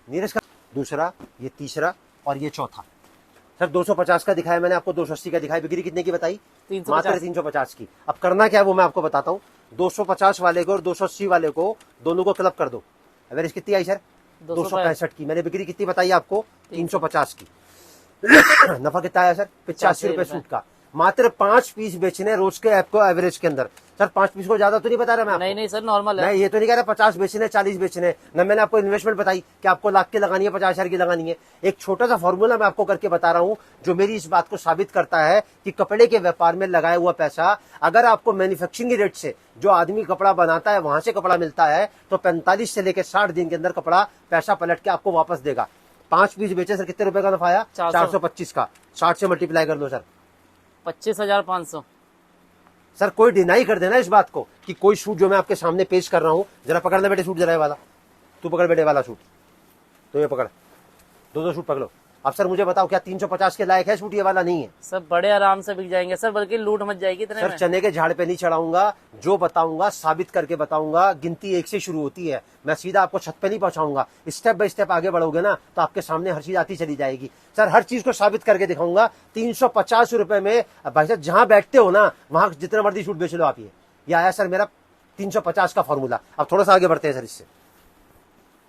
नीरज का। दूसरा, ये तीसरा और ये चौथा। सर 250 का दिखाया मैंने आपको, 280 का दिखाया। बिक्री कितने की बताई?
350।
मात्र 350 की। अब करना क्या है वो मैं आपको बताता हूँ। 250 वाले को और 280 वाले को दोनों को क्लब कर दो। एवरेज कितनी आई सर? 265 की। मैंने बिक्री कितनी बताई आपको? 350 की। नफा कितना आया सर? 85 रुपए सूट का। मात्र 5 पीस बेचने रोज के आपको एवरेज के अंदर। सर 5 पीस को ज्यादा तो नहीं बता रहा मैं आपको?
नहीं सर, नॉर्मल है।
नहीं, ये तो नहीं कह रहा 50 बेचने 40 बेचने। न मैंने आपको इन्वेस्टमेंट बताई कि आपको लाख की लगानी है, 50,000 की लगानी है। एक छोटा सा फॉर्मूला मैं आपको करके बता रहा हूं जो मेरी इस बात को साबित करता है कि कपड़े के व्यापार में लगाया हुआ पैसा, अगर आपको मैन्युफैक्चरिंग रेट से जो आदमी कपड़ा बनाता है वहां से कपड़ा मिलता है तो 45 से लेकर 60 दिन के अंदर कपड़ा पैसा पलट के आपको वापस देगा। 5 पीस बेचे सर, कितने रुपए का नफा आया? 425 का। 60 से मल्टीप्लाई कर दो सर,
25,500।
सर कोई डिनाई कर देना इस बात को कि कोई सूट जो मैं आपके सामने पेश कर रहा हूं, जरा पकड़ ले बेटे सूट, जरा ये वाला तू पकड़ बेटे वाला सूट, तो ये पकड़, दो सूट पकड़ो। अब सर मुझे बताओ क्या 350 के लायक है सूट? ये वाला नहीं है
सर, बड़े आराम से बिक जाएंगे सर, बल्कि लूट मच जाएगी इतने
सर।
में।
चने के झाड़ पे नहीं चढ़ाऊंगा, जो बताऊंगा साबित करके बताऊंगा। गिनती 1 से शुरू होती है, मैं सीधा आपको छत पे नहीं पहुंचाऊंगा। स्टेप बाय स्टेप आगे बढ़ोगे ना तो आपके सामने हर चीज आती चली जाएगी। सर हर चीज को साबित करके दिखाऊंगा। 350 रुपए में भाई साहब जहां बैठते हो ना वहां जितना मर्जी सूट बेच लो आप। ये आया सर मेरा 350 का फॉर्मूला। अब थोड़ा सा आगे बढ़ते हैं सर इससे।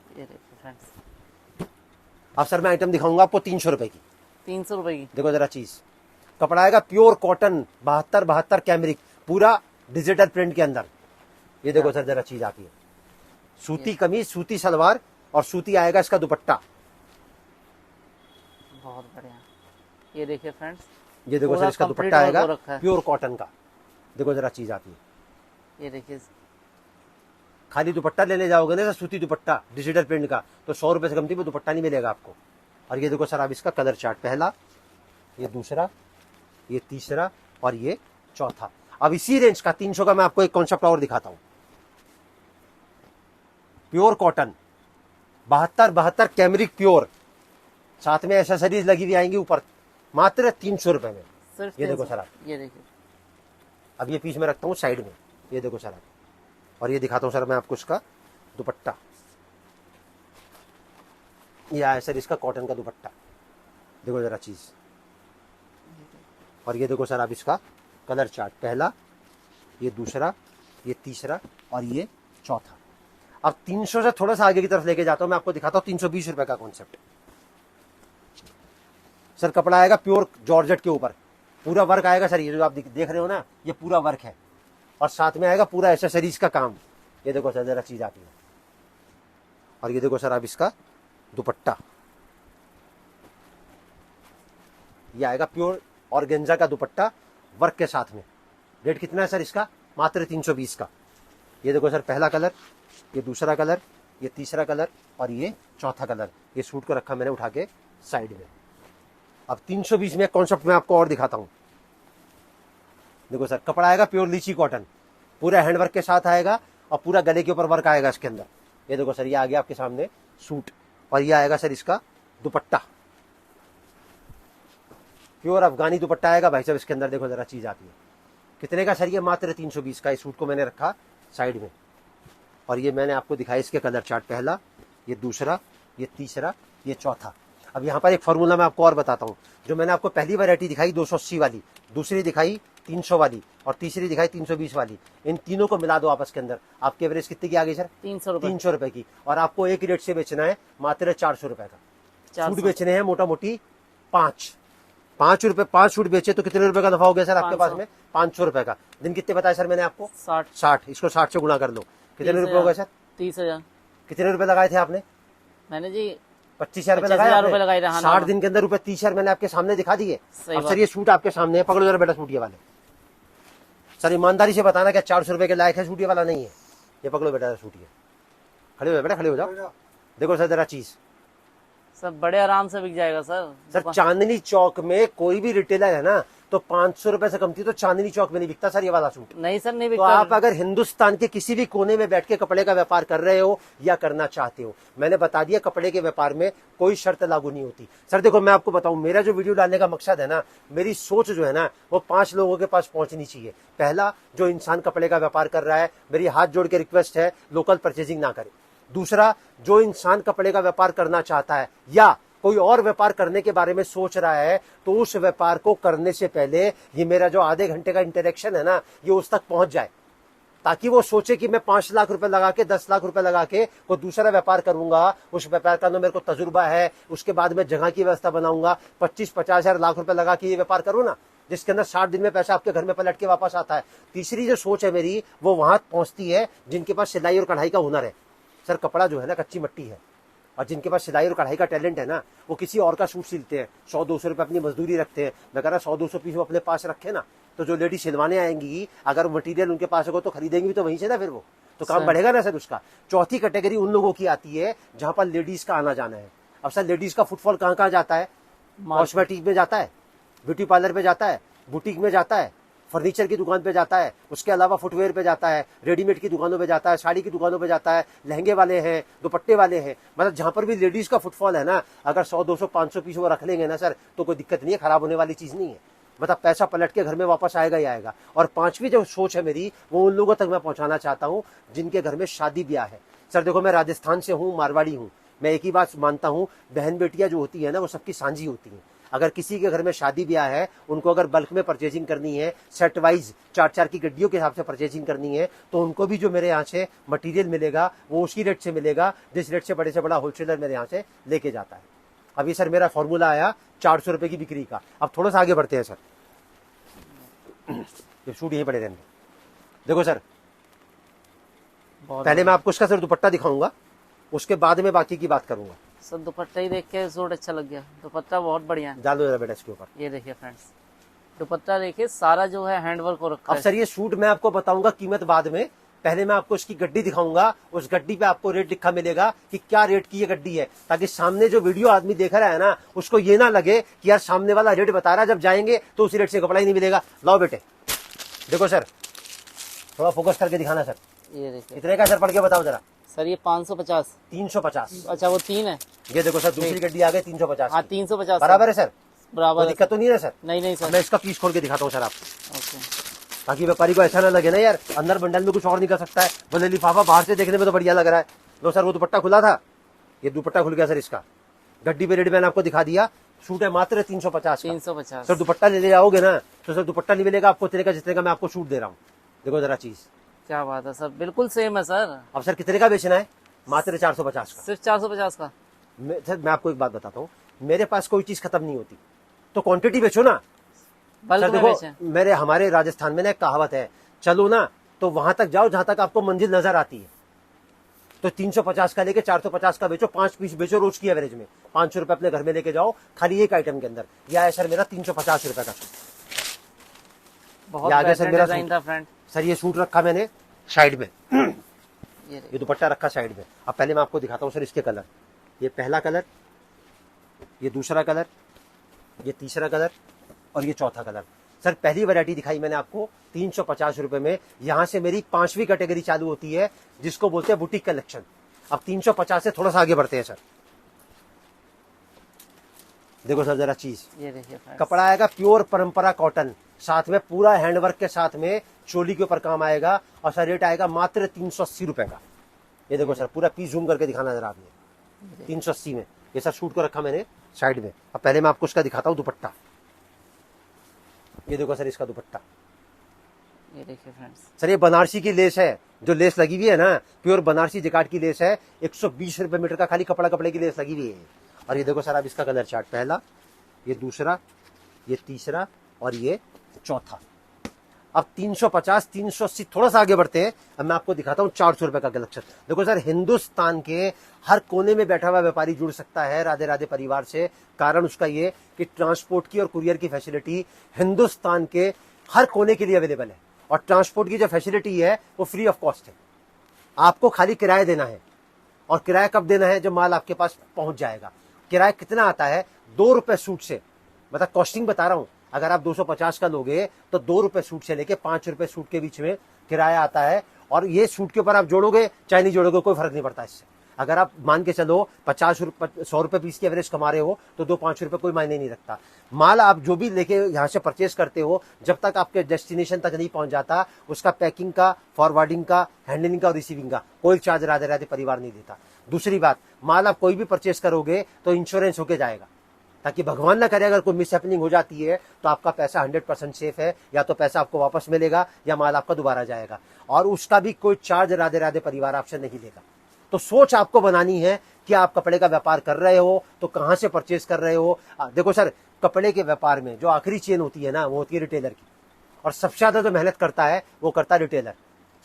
ये देखिए फ्रेंड्स,
अब सर मैं आइटम दिखाऊंगा आपको 300 रुपए की।
300 रुपए की।
देखो जरा चीज, कपड़ा आएगा प्योर कॉटन 72 कैमरिक, पूरा डिजिटल प्रिंट के अंदर। ये देखो सर जरा चीज आती है, सूती कमीज, सूती सलवार और सूती आएगा इसका दुपट्टा।
बहुत बढ़िया। ये देखिए फ्रेंड्स,
ये देखो सर इसका दुपट्टा आएगा प्योर कॉटन का। देखो जरा चीज आती है,
ये देखिए।
खाली दुपट्टा लेने जाओगे ना सर, सूती दुपट्टा डिजिटल प्रिंट का, तो 100 रुपए से कमती में दुपट्टा नहीं मिलेगा आपको। और ये देखो सर आप इसका कलर चार्ट, पहला, ये दूसरा, ये तीसरा और ये चौथा। अब इसी रेंज का 300 का मैं आपको एक कॉन्सेप्ट और दिखाता हूं। प्योर कॉटन 72 कैमरिक प्योर, साथ में एसेसरीज लगी हुई आएंगी ऊपर, मात्र 300 रुपए में।
सिर्फ
ये देखो सर आप,
ये देखिए।
अब ये पीस में रखता हूं साइड में। ये देखो सर आप, और ये दिखाता हूं सर मैं आपको इसका दुपट्टा। ये आया सर इसका कॉटन का दुपट्टा। देखो जरा चीज, और ये देखो सर आप इसका कलर चार्ट, पहला, ये दूसरा, ये तीसरा और ये चौथा। अब 300 से थोड़ा सा आगे की तरफ लेके जाता हूं, मैं आपको दिखाता हूं 320 रुपए का कॉन्सेप्ट। सर कपड़ा आएगा प्योर जॉर्जेट के ऊपर, पूरा वर्क आएगा सर। ये जो आप देख रहे हो ना, ये पूरा वर्क है और साथ में आएगा पूरा एसेसरीज का काम। ये देखो सर जरा चीज आती है, और ये देखो सर आप इसका दुपट्टा। ये आएगा प्योर ऑर्गेन्जा का दुपट्टा वर्क के साथ में। रेट कितना है सर इसका? मात्र 320 का। ये देखो सर पहला कलर, ये दूसरा कलर, ये तीसरा कलर और ये चौथा कलर। ये सूट को रखा मैंने उठा के साइड में। अब 320 में कॉन्सेप्ट में आपको और दिखाता हूं। देखो सर कपड़ा आएगा प्योर लीची कॉटन, पूरा हैंडवर्क के साथ आएगा और पूरा गले के ऊपर वर्क आएगा इसके अंदर। ये देखो सर ये आ गया आपके सामने सूट, और ये आएगा सर इसका दुपट्टा, प्योर अफगानी दुपट्टा आएगा भाई साहब इसके अंदर। देखो जरा चीज आती है, कितने का सर? ये मात्र 320 का। इस सूट को मैंने रखा साइड में, और ये मैंने आपको दिखाया इसके कलर चार्ट, पहला, ये दूसरा, ये तीसरा, ये चौथा। अब यहाँ पर एक फॉर्मूला मैं आपको और बताता हूँ। जो मैंने आपको पहली वैरायटी दिखाई 280 वाली, दूसरी दिखाई 300 वाली और तीसरी दिखाई 320 वाली, इन तीनों को मिला दो आपस के अंदर, आपकी एवरेज कितनी की आ गई सर? 300 रुपए की। और आपको एक रेट से बेचना है मात्र 400 रुपए का। सूट बेचने हैं मोटा मोटी 5 रुपए, 5 सूट बेचे तो कितने रुपए का नफा हो गया सर आपके पास में? 500 रुपए का। दिन कितने बताया सर मैंने आपको? 60। इसको 60 से गुणा कर लो, कितने रुपए हो गए सर?
30,000।
कितने रुपए लगाए थे आपने?
मैंने जी
25,000 रुपए लगाए थे। 60 दिन के अंदर रुपए 30,000 मैंने आपके सामने दिखा दिए। अब सर ये सूट आपके सामने है, पकड़ो जरा बेटा सूट ये वाले। सर ईमानदारी से बताना क्या 400 रुपए के लायक है सूट? ये वाला नहीं है। ये पकड़ो बेटा सूट ये, खड़े हो बेटा, खड़े हो जाओ। देखो सर जरा चीज,
सब बड़े आराम से बिक जाएगा सर।
सर चांदनी चौक में कोई भी रिटेलर है ना तो 500 रुपए से कमती तो चांदनी चौक में नहीं बिकता सर ये वाला सूट।
नहीं सर, नहीं
तो
बिकता।
आप अगर हिंदुस्तान के किसी भी कोने में बैठ के कपड़े का व्यापार कर रहे हो या करना चाहते हो, मैंने बता दिया कपड़े के व्यापार में कोई शर्त लागू नहीं होती। सर देखो मैं आपको बताऊं, मेरा जो वीडियो डालने का मकसद है ना, मेरी सोच जो है ना वो 5 लोगों के पास पहुंचनी चाहिए। पहला, जो इंसान कपड़े का व्यापार कर रहा है, मेरी हाथ जोड़ के रिक्वेस्ट है लोकल परचेजिंग ना करे। दूसरा, जो इंसान कपड़े का व्यापार करना चाहता है या कोई और व्यापार करने के बारे में सोच रहा है, तो उस व्यापार को करने से पहले ये मेरा जो आधे घंटे का इंटरेक्शन है ना, ये उस तक पहुंच जाए। ताकि वो सोचे कि मैं 5 लाख रुपए लगा के 10 लाख रुपए लगा के कोई दूसरा व्यापार करूंगा, उस व्यापार का मेरे को तजुर्बा है, उसके बाद में जगह की व्यवस्था बनाऊंगा, 25-50 हजार लाख रुपए लगा के ये व्यापार करूँ ना, जिसके अंदर 60 दिन में पैसा आपके घर में पलट के वापस आता है। तीसरी जो सोच है मेरी वो वहां पहुंचती है जिनके पास सिलाई और कढ़ाई का हुनर है। सर कपड़ा जो है ना कच्ची मिट्टी है, और जिनके पास सिलाई और कढ़ाई का टैलेंट है ना, वो किसी और का सूट सिलते हैं, 100-200 रुपए अपनी मजदूरी रखते हैं। मैं कह रहा 100-200 पीस वो अपने पास रखे ना, तो जो लेडी सिलवाने आएंगी अगर मटेरियल उनके पास होगा तो खरीदेंगी भी तो वहीं से ना, फिर वो तो काम बढ़ेगा ना सर उसका। चौथी कैटेगरी उन लोगों की आती है जहां पर लेडीज का आना जाना है। अब सर लेडीज का फुटफॉल कहाँ कहाँ जाता है? कॉस्मेटिक में जाता है, ब्यूटी पार्लर पे जाता है, बुटीक में जाता है, फर्नीचर की दुकान पे जाता है, उसके अलावा फुटवेयर पे जाता है, रेडीमेड की दुकानों पे जाता है, साड़ी की दुकानों पे जाता है, लहंगे वाले हैं, दुपट्टे वाले हैं। मतलब जहां पर भी लेडीज का फुटफॉल है ना, अगर 100-200-500 पीस वो रख लेंगे ना सर, तो कोई दिक्कत नहीं है, खराब होने वाली चीज नहीं है। मतलब पैसा पलट के घर में वापस आएगा ही आएगा। और पांचवी जो सोच है मेरी, वो उन लोगों तक मैं पहुंचाना चाहता हूं जिनके घर में शादी ब्याह है। सर देखो मैं राजस्थान से हूं, मारवाड़ी हूं, मैं एक ही बात मानता हूं, बहन बेटियां जो होती है ना वो सबकी सांझी होती हैं। अगर किसी के घर में शादी ब्याह है, उनको अगर बल्क में परचेजिंग करनी है, सेट वाइज 4-4 की गड्डियों के हिसाब से परचेजिंग करनी है, तो उनको भी जो मेरे यहाँ से मटेरियल मिलेगा वो उसी रेट से मिलेगा जिस रेट से बड़ा होलसेलर मेरे यहाँ से लेके जाता है। अभी सर मेरा फॉर्मूला आया 400 रुपए की बिक्री का। अब थोड़ा सा आगे बढ़ते हैं सर, ये सूट यहीं पड़े रहेंगे। देखो सर पहले मैं आपको इसका सर दुपट्टा दिखाऊंगा, उसके बाद में बाकी की बात करूंगा।
सर दुपट्टा ही देख के सूट अच्छा लग गया, दुपट्टा बहुत बढ़िया है।
डाल दो जरा बेटा इसके ऊपर।
ये देखिए फ्रेंड्स, दुपट्टा देखिए सारा जो है हैंडवर्क हो रखा
अब
है।
सर ये सूट मैं आपको बताऊंगा कीमत बाद में, पहले मैं आपको इसकी गड्डी दिखाऊंगा, उस गड्डी पे आपको रेट लिखा मिलेगा कि क्या रेट की ये गड्डी है, ताकि सामने जो वीडियो आदमी देख रहा है ना उसको ये ना लगे कि यार सामने वाला रेट बता रहा है, जब जाएंगे तो उसी रेट से कपड़ा ही नहीं मिलेगा। लाओ बेटे देखो सर, थोड़ा फोकस करके दिखाना सर।
ये देखिए
इतने का सर पढ़ के बताओ जरा।
सर ये 550।
350।
अच्छा वो 3 है।
ये देखो सर दूसरी गड्डी आ गई 350।
हाँ 350
बराबर है सर,
बराबर
कोई
है
दिक्कत तो नहीं है सर?
नहीं नहीं सर।
मैं इसका पीस खोल के दिखाता हूँ सर आपको,
ओके
ताकि व्यापारी को ऐसा ना लगे ना यार अंदर बंडल में कुछ और निकल सकता है, बोले लिफाफा बाहर से देखने में तो बढ़िया लग रहा है। लो सर वो दुपट्टा खुला था, ये दुपट्टा खुल गया सर इसका। गड्डी पे रेट मैंने आपको दिखा दिया, सूट है मात्र 350 का।
350।
सर दुपट्टा ले जाओगे ना तो सर दुपट्टा नहीं मिलेगा आपको इतने का जितने का मैं आपको सूट दे रहा हूँ। देखो जरा चीज,
क्या बात है सर, बिल्कुल सेम है सर।
अब सर कितने का बेचना है? मात्र 450 का।
सिर्फ 450 का।
सर मैं आपको एक बात बताता हूँ, मेरे पास कोई चीज खत्म नहीं होती, तो क्वांटिटी बेचो ना।
बल्क
सर
में
देखो
बेचें।
मेरे हमारे राजस्थान में ना एक कहावत है, चलो ना तो वहां तक जाओ जहां तक आपको मंजिल नजर आती है। तो 350 का लेके 450 का बेचो, 5 पीस बेचो रोज की एवरेज में, 500 रुपए अपने घर में लेके जाओ खाली एक आइटम के अंदर। यह है सर मेरा 350 रुपए का सूट।
बहुत
ये आगे सर
बेहतरीन
मेरा
डिजाइन
सूट।
था फ्रेंड।
सर ये सूट रखा मैंने साइड में,
ये देखिए।
ये दुपट्टा रखा साइड में। अब पहले मैं आपको दिखाता हूँ सर इसके कलर। ये पहला कलर, ये दूसरा कलर, ये तीसरा कलर और ये चौथा कलर। सर पहली वैरायटी दिखाई मैंने आपको 350 रुपए में। यहां से मेरी 5वीं कैटेगरी चालू होती है जिसको बोलते हैं बुटीक कलेक्शन। अब 350 से थोड़ा सा आगे बढ़ते हैं सर। देखो सर जरा चीज,
ये देखिए फ्रेंड्स।
कपड़ा आएगा प्योर परंपरा कॉटन, साथ में पूरा हैंडवर्क के साथ में चोली के ऊपर काम आएगा, और सर रेट आएगा मात्र 380 रुपए का। ये देखो सर पूरा पीस जूम करके दिखाना जरा आपने, 380 में। ये सर सूट को रखा मैंने साइड में। अब पहले मैं आपको इसका दिखाता हूँ दुपट्टा। ये देखो सर इसका दुपट्टा।
ये देखिए फ्रेंड्स।
सर ये बनारसी की लेस है, जो लेस लगी हुई है ना प्योर बनारसी जकार्ड की लेस है। 120 रुपए मीटर का खाली कपड़ा कपड़े की लेस लगी हुई है। और ये देखो सर अब इसका कलर चार्ट, पहला, ये दूसरा, ये तीसरा और ये चौथा। अब 350, 380 थोड़ा सा आगे बढ़ते हैं। अब मैं आपको दिखाता हूँ 400 रुपए का कलेक्शन। देखो सर हिंदुस्तान के हर कोने में बैठा हुआ व्यापारी जुड़ सकता है राधे राधे परिवार से। कारण उसका ये कि ट्रांसपोर्ट की और कुरियर की फैसिलिटी हिंदुस्तान के हर कोने के लिए अवेलेबल है। और ट्रांसपोर्ट की जो फैसिलिटी है वो फ्री ऑफ कॉस्ट है। आपको खाली किराया देना है, और किराया कब देना है? जब माल आपके पास पहुंच जाएगा। किराया कितना आता है? 2 रुपए सूट से, मतलब कॉस्टिंग बता रहा हूं। अगर आप 250 का लोगे तो 2 रुपए सूट से लेके 5 रुपए सूट के बीच में किराया आता है। और ये सूट के ऊपर आप जोड़ोगे चाहे नहीं जोड़ोगे कोई फर्क नहीं पड़ता इससे। अगर आप मान के चलो 50 रुपए 100 रुपए पीस की एवरेज कमा रहे हो तो 2-5 रुपए कोई मायने नहीं रखता। माल आप जो भी लेके यहाँ से परचेस करते हो, जब तक आपके डेस्टिनेशन तक नहीं पहुंच जाता, उसका पैकिंग का, फॉरवर्डिंग का, हैंडलिंग का और रिसीविंग का कोई चार्ज राधे राधे परिवार नहीं देता। दूसरी बात, माल आप कोई भी परचेस करोगे तो इंश्योरेंस होके जाएगा। ताकि भगवान ना करे अगर कोई मिस हैपनिंग हो जाती है तो आपका पैसा 100% सेफ है, या तो पैसा आपको वापस मिलेगा या माल आपका दोबारा जाएगा, और उसका भी कोई चार्ज राधे राधे परिवार आपसे नहीं लेगा। तो सोच आपको बनानी है कि आप कपड़े का व्यापार कर रहे हो तो कहां से परचेज कर रहे हो। देखो सर, कपड़े के व्यापार में जो आखिरी चेन होती है ना, वो होती है रिटेलर की, और सबसे ज्यादा जो मेहनत करता है वो करता है रिटेलर।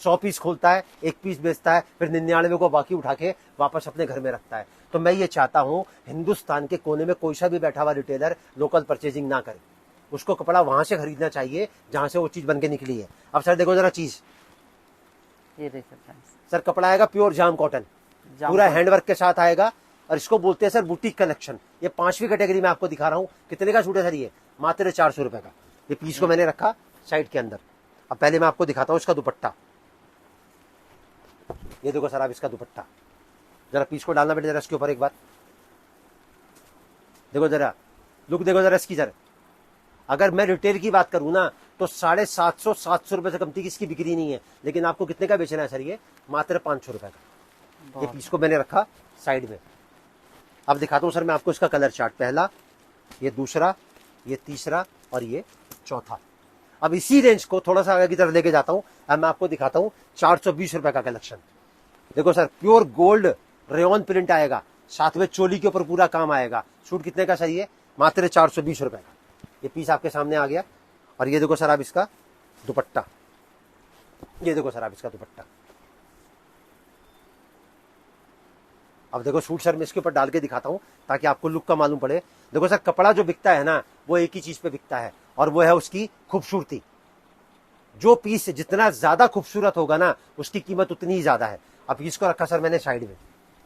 100 पीस खोलता है, 1 पीस बेचता है, फिर 99 को बाकी उठा के वापस अपने घर में रखता है। तो मैं ये चाहता हूं हिंदुस्तान के कोने में कोई सा भी बैठा हुआ रिटेलर लोकल परचेजिंग ना करे, उसको कपड़ा वहां से खरीदना चाहिए जहां से वो चीज बन के निकली है। अब सर देखो जरा चीज,
ये देखिए
सर कपड़ा आएगा प्योर जाम कॉटन, पूरा हैंडवर्क के साथ आएगा, और इसको बोलते हैं सर बुटीक कलेक्शन। ये 5वीं कैटेगरी में आपको दिखा रहा हूं। कितने का सूट है सर? ये मात्र 400 रुपए का। ये पीस को मैंने रखा साइड के अंदर। अब पहले मैं आपको दिखाता हूं इसका दुपट्टा। ये देखो सर आप इसका दुपट्टा, जरा पीस को डालना बेटे जरा इसके ऊपर एक बार, देखो जरा लुक देखो जरा इसकी। सर अगर मैं रिटेल की बात करूं ना तो 750-700 रुपए से कमती की इसकी बिक्री नहीं है, लेकिन आपको कितने का बेचना है सर? ये मात्र 500 रुपए का। ये पीस को मैंने रखा साइड में। अब दिखाता हूं सर मैं आपको इसका कलर चार्ट, पहला, ये दूसरा, ये तीसरा और ये चौथा। अब इसी रेंज को थोड़ा सा आगे की तरफ लेके जाता हूं। अब मैं आपको दिखाता हूं 420 रुपए का कलेक्शन। देखो sir pure gold rayon print आएगा, साथ में चोली के ऊपर पूरा काम आएगा। सूट कितने का सर? ये मात्र 420 रुपए का। ये पीस आपके सामने आ गया। और ये देखो सर आप इसका दुपट्टा, ये देखो सर आप इसका दुपट्टा। अब देखो सूट सर मैं इसके ऊपर डाल के दिखाता हूं ताकि आपको लुक का मालूम पड़े। देखो सर कपड़ा जो बिकता है ना वो एक ही चीज पे बिकता है, और वो है उसकी खूबसूरती। जो पीस जितना ज्यादा खूबसूरत होगा ना उसकी कीमत उतनी ही ज्यादा है। अब इसको रखा सर मैंने साइड में।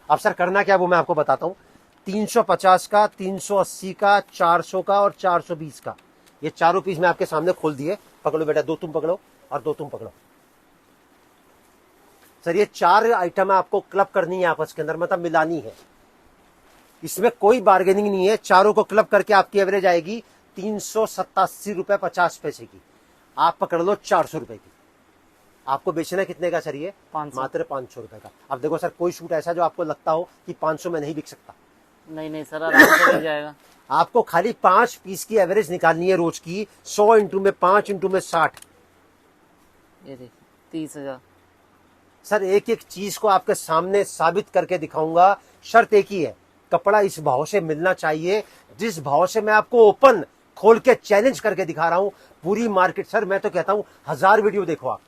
अब सर करना क्या वो मैं आपको बताता हूं। 350 का, 380 का, 400 का और 420 का, ये चारों पीस मैं आपके सामने खोल दिए। पकड़ो बेटा, 2 तुम पकड़ो और 2 तुम पकड़ो। सर ये 4 आइटम आपको क्लब करनी है आपस के अंदर, मतलब मिलानी है। इसमें कोई बार्गेनिंग नहीं है। चारों को क्लब करके आपकी एवरेज आएगी 387 रुपए 50 पैसे की। आप पकड़ लो 400 रुपए की। आपको बेचना कितने का सर? ये मात्र 500 रुपए का। अब देखो सर कोई सूट ऐसा जो आपको लगता हो कि 500 में नहीं बिक सकता,
नहीं सर आराम से मिल जाएगा।
आपको खाली 5 पीस की एवरेज निकालनी है रोज की। 100 इंटू में 5 इंटू में 60,
ये देखिए 30,000।
सर एक एक चीज को आपके सामने साबित करके दिखाऊंगा। शर्त एक ही है, कपड़ा इस भाव से मिलना चाहिए जिस भाव से मैं आपको ओपन खोल के चैलेंज करके दिखा रहा हूं। पूरी मार्केट, सर मैं तो कहता हूं 1000 वीडियो देखो आप,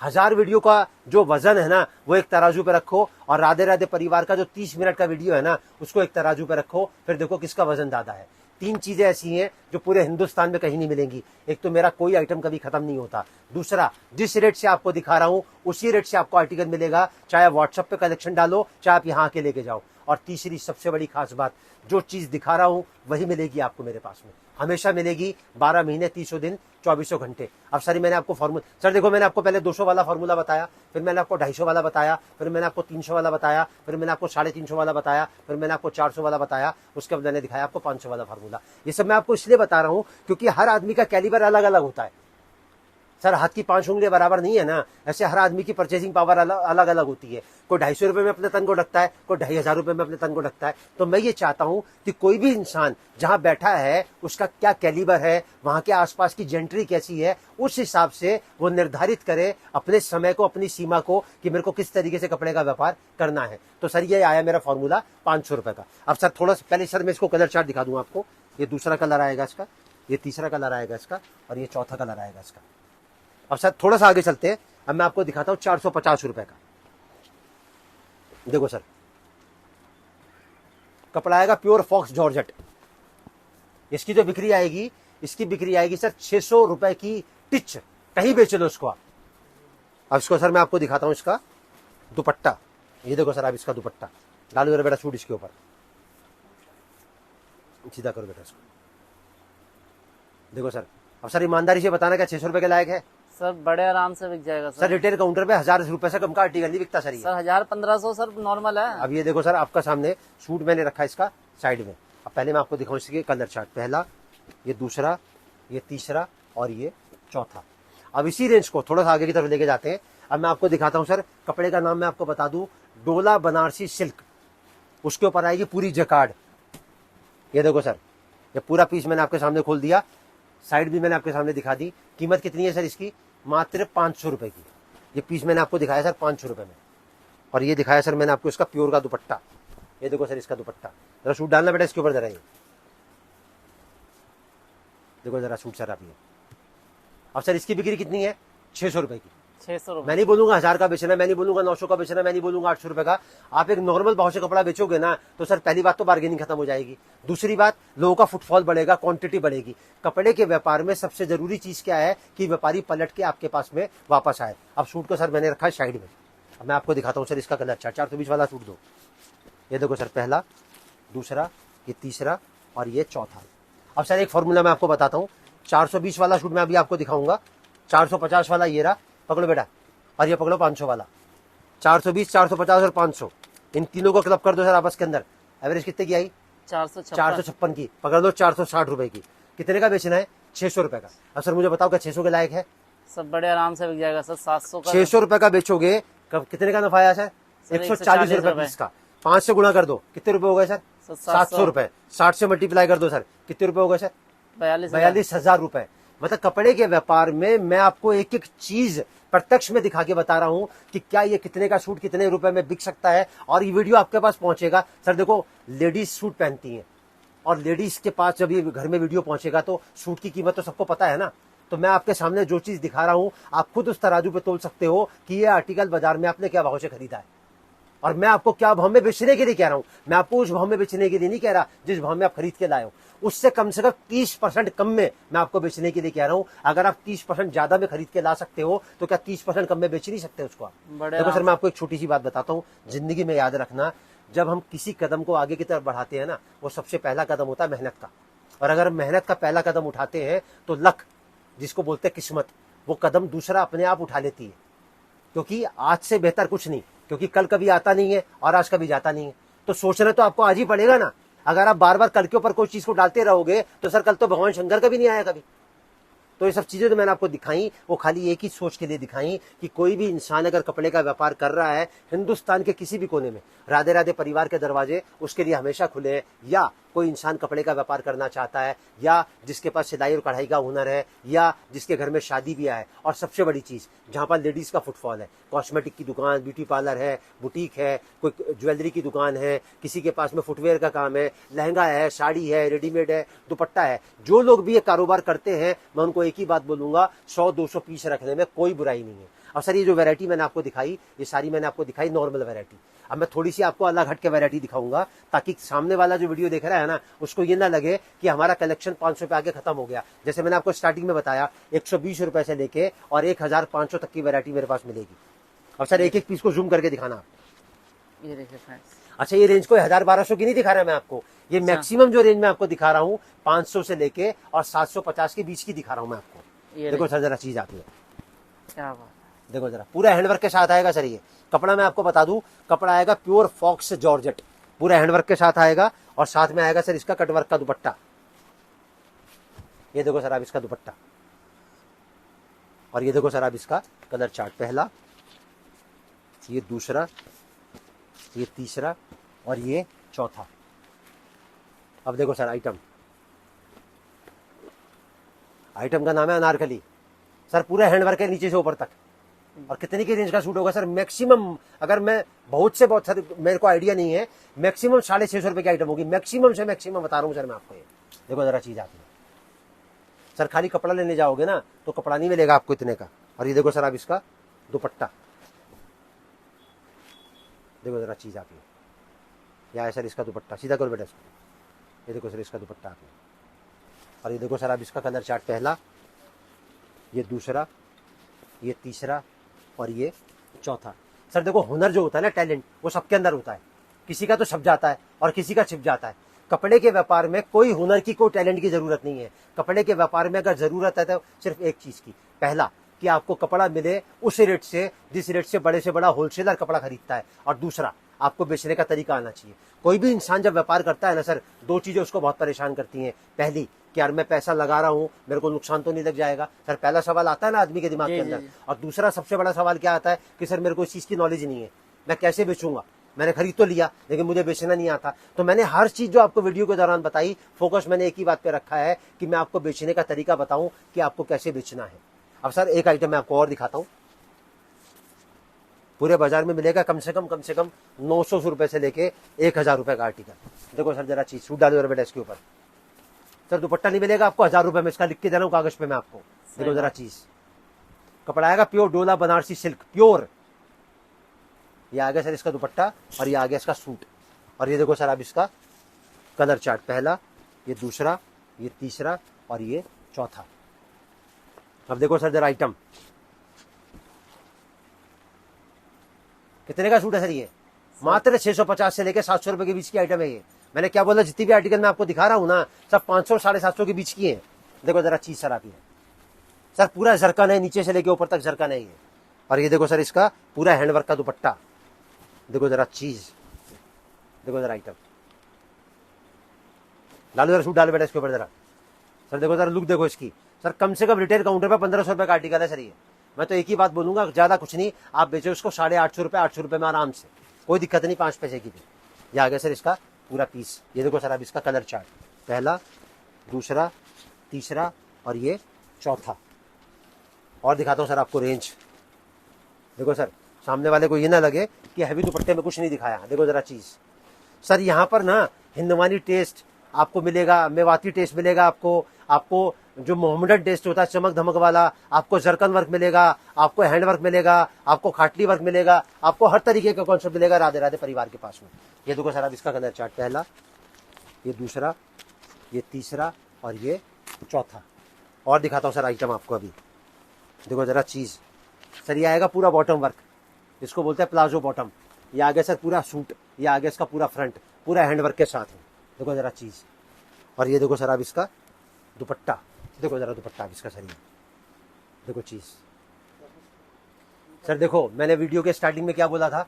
1000 वीडियो का जो वजन है ना वो एक तराजू पे रखो, और राधे राधे परिवार का जो 30 मिनट का वीडियो है ना उसको एक तराजू पे रखो, फिर देखो किसका वजन ज्यादा है। 3 चीजें ऐसी हैं जो पूरे हिंदुस्तान में कहीं नहीं मिलेंगी। एक तो मेरा कोई आइटम कभी खत्म नहीं होता, दूसरा जिस रेट से आपको दिखा रहा हूं उसी रेट से आपको आर्टिकल मिलेगा, चाहे व्हाट्सएप पे कलेक्शन डालो चाहे आप यहाँ आके लेके जाओ। और तीसरी सबसे बड़ी खास बात, जो चीज दिखा रहा हूं वही मिलेगी आपको मेरे पास में, हमेशा मिलेगी। 12 महीने 300 दिन 2400 घंटे। अब सर मैंने आपको फॉर्मूला, सर देखो मैंने आपको पहले 200 वाला फॉर्मूला बताया, फिर मैंने आपको 250 वाला बताया, फिर मैंने आपको 300 वाला बताया, फिर मैंने आपको 350 वाला बताया, फिर मैंने आपको 400 वाला बताया, उसके बाद मैंने दिखाया आपको 500 वाला फॉर्मूला। ये सब मैं आपको इसलिए बता रहा हूं क्योंकि हर आदमी का कैलिबर अलग अलग होता है। सर हाथ की 5 उंगलियां बराबर नहीं है ना, ऐसे हर आदमी की परचेसिंग पावर अलग अलग होती है। कोई 250 रुपए में अपने तन को ढकता है, कोई 2500 रुपए में अपने तन को ढकता है। तो मैं ये चाहता हूं कि कोई भी इंसान जहां बैठा है उसका क्या कैलिबर है, वहां के आसपास की जेंट्री कैसी है, उस हिसाब से वो निर्धारित करे अपने समय को, अपनी सीमा को, कि मेरे को किस तरीके से कपड़े का व्यापार करना है। तो सर ये आया मेरा फॉर्मूला 500 रुपए का। अब सर थोड़ा पहले सर मैं इसको कलर चार्ट दिखा दूं आपको। ये दूसरा कलर आएगा इसका, ये तीसरा कलर आएगा इसका, और ये चौथा कलर आएगा इसका। अब सर थोड़ा सा आगे चलते हैं। अब मैं आपको दिखाता हूं 450 रुपए का। देखो सर कपड़ा आएगा प्योर फॉक्स जॉर्जेट। इसकी जो बिक्री आएगी, इसकी बिक्री आएगी सर 600 रुपए की टिच, कहीं बेच लो इसको आप। अब इसको सर मैं आपको दिखाता हूं इसका दुपट्टा। ये देखो सर आप इसका दुपट्टा डालो मेरा बेटा सूट इसके ऊपर, सीधा करो बेटा इसको। देखो सर, अब सर ईमानदारी से बताना क्या 600 रुपए के लायक है?
सर बड़े आराम से बिक जाएगा
सर रिटेल काउंटर पे 1000 रुपए से कम का आर्टिकल नहीं बिकता सर। ये
सर 1000-1500 सर नॉर्मल है।
अब ये देखो सर आपका सामने सूट मैंने रखा इसका साइड में। अब पहले मैं आपको दिखाऊं इसके कलर चार्ट, पहला, ये दूसरा, ये तीसरा और ये चौथा। अब इसी रेंज को थोड़ा सा आगे की तरफ लेके जाते हैं। अब मैं आपको दिखाता हूं सर, कपड़े का नाम मैं आपको बता दूं, डोला बनारसी सिल्क, उसके ऊपर आएगी पूरी जकार्ड। ये देखो सर ये पूरा पीस मैंने आपके सामने खोल दिया, साइड भी मैंने आपके सामने दिखा दी। कीमत कितनी है सर इसकी? मात्र 500 रुपए की। ये पीस मैंने आपको दिखाया सर 500 रुपए में। और ये दिखाया सर मैंने आपको इसका प्योर का दुपट्टा। ये देखो सर इसका दुपट्टा, जरा सूट डालना बेटा इसके ऊपर जरा। ये देखो जरा सूट सर आप ये। अब सर इसकी बिक्री कितनी है? 600 रुपए की।
600 रुपए।
मैं नहीं बोलूंगा 1000 का बेचना, मैं नहीं बोलूंगा 900 का बेचना, मैं नहीं बोलूंगा 800 रुपए का। आप एक नॉर्मल भाव से कपड़ा बेचोगे ना तो सर पहली बात तो बार्गेनिंग खत्म हो जाएगी, दूसरी बात लोगों का फुटफॉल बढ़ेगा, क्वांटिटी बढ़ेगी। कपड़े के व्यापार में सबसे जरूरी चीज क्या है कि व्यापारी पलट के आपके पास में वापस आए। अब सूट को सर मैंने रखा है साइड में, अब मैं आपको दिखाता हूँ सर इसका कलर चार्ट। 420 वाला सूट दो। ये देखो सर पहला, दूसरा, ये तीसरा और ये चौथा। अब सर एक फॉर्मूला मैं आपको बताता हूँ। 420 वाला सूट मैं अभी आपको दिखाऊंगा, 450 वाला ये रहा, पकड़ो बेटा, और ये पकड़ो 500 वाला। 420, 450 और 500, इन तीनों को क्लब कर दो सर आपस के अंदर। एवरेज कितने की आई? 456 की। पकड़ लो 460 रुपए की। कितने का बेचना है? 600 रुपए का। अब सर मुझे बताओ क्या 600 के लायक है?
सब बड़े आराम से बिक जाएगा सर। 700 का,
600 रुपए का बेचोगे कब कितने का नफा आया सर? 140 रुपए पीस का। 5 से गुणा कर दो, कितने रुपए हो गए सर? 700 रुपए। 60 से मल्टीप्लाई कर दो सर, कितने रुपए हो गए सर? 42,000 रुपए। मतलब कपड़े के व्यापार में मैं आपको एक एक चीज प्रत्यक्ष में दिखा के बता रहा हूं कि क्या ये कितने का सूट कितने रुपए में बिक सकता है, और ये वीडियो आपके पास पहुंचेगा। सर देखो लेडीज सूट पहनती हैं, और लेडीज के पास जब ये घर में वीडियो पहुंचेगा तो सूट की कीमत तो सबको पता है ना। तो मैं आपके सामने जो चीज दिखा रहा हूं आप खुद उस तराजू पे तोल सकते हो कि ये आर्टिकल बाजार में आपने क्या भाव से खरीदा है, और मैं आपको क्या भाव में बेचने के लिए कह रहा हूं। मैं आपको उस भाव में बेचने के लिए नहीं कह रहा जिस भाव में आप खरीद के लाए हो, उससे कम से कम 30% कम में मैं आपको बेचने के लिए कह रहा हूं। अगर आप 30% ज्यादा में खरीद के ला सकते हो तो क्या 30% कम में बेच नहीं सकते उसको आप? देखो सर मैं आपको एक छोटी सी बात बताता हूँ, जिंदगी में याद रखना, जब हम किसी कदम को आगे की तरफ बढ़ाते हैं ना, वो सबसे पहला कदम होता है मेहनत का। और अगर मेहनत का पहला कदम उठाते हैं तो लक, जिसको बोलते हैं किस्मत, वो कदम दूसरा अपने आप उठा लेती है। क्योंकि आज से बेहतर कुछ नहीं, क्योंकि कल कभी आता नहीं है और आज कभी जाता नहीं है। तो सोचना तो आपको आज ही पड़ेगा ना। अगर आप बार बार कल के ऊपर कोई चीज को डालते रहोगे तो सर कल तो भगवान शंकर का भी नहीं आया कभी। तो ये सब चीजें तो मैंने आपको दिखाई, वो खाली एक ही सोच के लिए दिखाई कि कोई भी इंसान अगर कपड़े का व्यापार कर रहा है हिंदुस्तान के किसी भी कोने में, राधे राधे परिवार के दरवाजे उसके लिए हमेशा खुले हैं। या कोई इंसान कपड़े का व्यापार करना चाहता है, या जिसके पास सिलाई और कढ़ाई का हुनर है, या जिसके घर में शादी भी है, और सबसे बड़ी चीज जहां पर लेडीज का फुटफॉल है, कॉस्मेटिक की दुकान, ब्यूटी पार्लर है, बुटीक है, कोई ज्वेलरी की दुकान है, किसी के पास में फुटवेयर का काम है, लहंगा है, साड़ी है, रेडीमेड है, दुपट्टा है, जो लोग भी ये कारोबार करते हैं मैं उनको एक ही बात बोलूंगा, 100-200 पीस रखने में कोई बुराई नहीं है। और सर ये जो वैरायटी मैंने आपको दिखाई, ये सारी मैंने आपको दिखाई नॉर्मल वैरायटी। अब मैं थोड़ी सी आपको अलग हट के वैरायटी दिखाऊंगा ताकि सामने वाला जो वीडियो देख रहा है ना उसको ये ना लगे कि हमारा कलेक्शन 500 पे आगे खत्म हो गया। जैसे मैंने आपको स्टार्टिंग में बताया 120 रुपए से लेके और 1500 तक की वैरायटी मेरे पास मिलेगी। अब सर एक एक पीस को जूम करके दिखाना।
ये देखिए फ्रेंड्स,
अच्छा ये रेंज कोई 1000-1200 की नहीं दिखा रहा मैं आपको, ये मैक्सिमम जो रेंज में आपको दिखा रहा हूँ 500 से लेके और 750 के बीच की दिखा रहा हूँ मैं आपको। देखो सर जरा चीज आती है,
क्या बात,
देखो जरा पूरा हैंडवर्क के साथ आएगा सर। ये कपड़ा मैं आपको बता दूं, कपड़ा आएगा प्योर फॉक्स जॉर्जेट, पूरा हैंडवर्क के साथ आएगा, और साथ में आएगा सर इसका कटवर्क का दुपट्टा। ये देखो सर आप इसका दुपट्टा, और ये देखो सर आप इसका कलर चार्ट, पहला, ये दूसरा, ये तीसरा और ये चौथा। अब देखो सर आइटम का नाम है अनारकली। सर पूरा हैंडवर्क है नीचे से ऊपर तक। और कितने की रेंज का सूट होगा सर? मैक्सिमम, अगर मैं बहुत से बहुत सर मेरे को आइडिया नहीं है, मैक्सिमम 650 रुपए की आइटम होगी, मैक्सिमम से मैक्सिमम बता रहा हूँ सर मैं आपको। ये देखो जरा चीज आती है सर, खाली कपड़ा लेने जाओगे ना तो कपड़ा नहीं मिलेगा आपको इतने का। और ये देखो सर आप इसका दुपट्टा, देखो जरा चीज आती है, यह है सर इसका दुपट्टा, सीधा करो बेटा इसको। ये देखो सर इसका दुपट्टा आती है, और ये देखो सर आप इसका कलर चार्ट, पहला, ये दूसरा, ये तीसरा और ये चौथा। सर देखो हुनर जो होता है ना, टैलेंट, वो सबके अंदर होता है, किसी का तो छप जाता है और किसी का छिप जाता है। कपड़े के व्यापार में कोई हुनर की, कोई टैलेंट की जरूरत नहीं है। कपड़े के व्यापार में अगर जरूरत है तो सिर्फ एक चीज की, पहला कि आपको कपड़ा मिले उस रेट से जिस रेट से बड़ा होलसेलर कपड़ा खरीदता है, और दूसरा आपको बेचने का तरीका आना चाहिए। कोई भी इंसान जब व्यापार करता है ना सर, दो चीजें उसको बहुत परेशान करती हैं। पहली कि यार मैं पैसा लगा रहा हूँ, मेरे को नुकसान तो नहीं लग जाएगा, सर पहला सवाल आता है ना आदमी के दिमाग के अंदर। और दूसरा सबसे बड़ा सवाल क्या आता है कि सर मेरे को इस चीज की नॉलेज नहीं है, मैं कैसे बेचूंगा, मैंने खरीद तो लिया लेकिन मुझे बेचना नहीं आता। तो मैंने हर चीज जो आपको वीडियो के दौरान बताई, फोकस मैंने एक ही बात पे रखा है कि मैं आपको बेचने का तरीका बताऊं कि आपको कैसे बेचना है। अब सर एक आइटम मैं आपको और दिखाता हूं, पूरे बाजार में मिलेगा कम से कम 900 रुपए से लेके 1000 रुपए का आर्टिकल। देखो सर जरा चीज सूट डालो बेटा इसके ऊपर। सर दुपट्टा नहीं मिलेगा आपको 1000 रुपए में, इसका लिख के दे रहा हूं कागज पे मैं आपको। देखो जरा चीज, कपड़ा आएगा प्योर डोला बनारसी सिल्क प्योर। ये आ गया सर इसका दुपट्टा और ये आ गया इसका सूट। और ये देखो सर अब इसका कलर चार्ट, पहला, ये दूसरा, ये तीसरा और ये चौथा। अब देखो सर जरा आइटम कितने का सूट है सर? ये मात्र 650 से लेकर 700 रुपए के बीच की आइटम है ये। मैंने क्या बोला, जितनी भी आर्टिकल मैं आपको दिखा रहा हूं ना, सब 500 750 के बीच की है। देखो जरा चीज सर आप ये, सर पूरा जरकन है, नीचे से लेके ऊपर तक जरकन है ये। और ये देखो सर इसका पूरा हैंडवर्क का दुपट्टा। देखो जरा चीज, देखो जरा आइटम, डालो जरा सूट डालो बेटा इसके ऊपर जरा। सर देखो जरा लुक देखो इसकी। सर कम से कम रिटेल काउंटर पे 1500 रुपए का आर्टिकल है सर ये। मैं तो एक ही बात बोलूंगा, ज्यादा कुछ नहीं, आप बेचो इसको 850 रुपए 800 रुपए में आराम से, कोई दिक्कत नहीं, 5 पैसे की भी। ये आ गया सर इसका पूरा पीस। ये देखो सर अब इसका कलर चार्ट, पहला, दूसरा, तीसरा और ये चौथा। और दिखाता हूं सर आपको रेंज। देखो सर सामने वाले को ये ना लगे कि हैवी दुपट्टे में कुछ नहीं दिखाया। देखो जरा चीज सर, यहाँ पर ना हिंदवानी टेस्ट आपको मिलेगा, मेवाती टेस्ट मिलेगा आपको जो मोहम्मडन टेस्ट होता है चमक धमक वाला, आपको जरकन वर्क मिलेगा, आपको हैंड वर्क मिलेगा, आपको खाटली वर्क मिलेगा, आपको हर तरीके का कॉन्सेप्ट मिलेगा राधे राधे परिवार के पास में। ये देखो सर अब इसका कलर चार्ट, पहला, ये दूसरा, ये तीसरा और ये चौथा। और दिखाता हूँ सर आइटम आपको अभी। देखो जरा चीज सर, ये आएगा पूरा बॉटम वर्क, इसको बोलते हैं प्लाजो बॉटम। ये आ गया सर पूरा सूट, ये आ गया इसका पूरा फ्रंट, पूरा हैंडवर्क के साथ है। देखो जरा चीज। और ये देखो सर अब इसका दुपट्टा, देखो जरा दुपट्टा अब इसका सर, ये देखो चीज। सर देखो मैंने वीडियो के स्टार्टिंग में क्या बोला था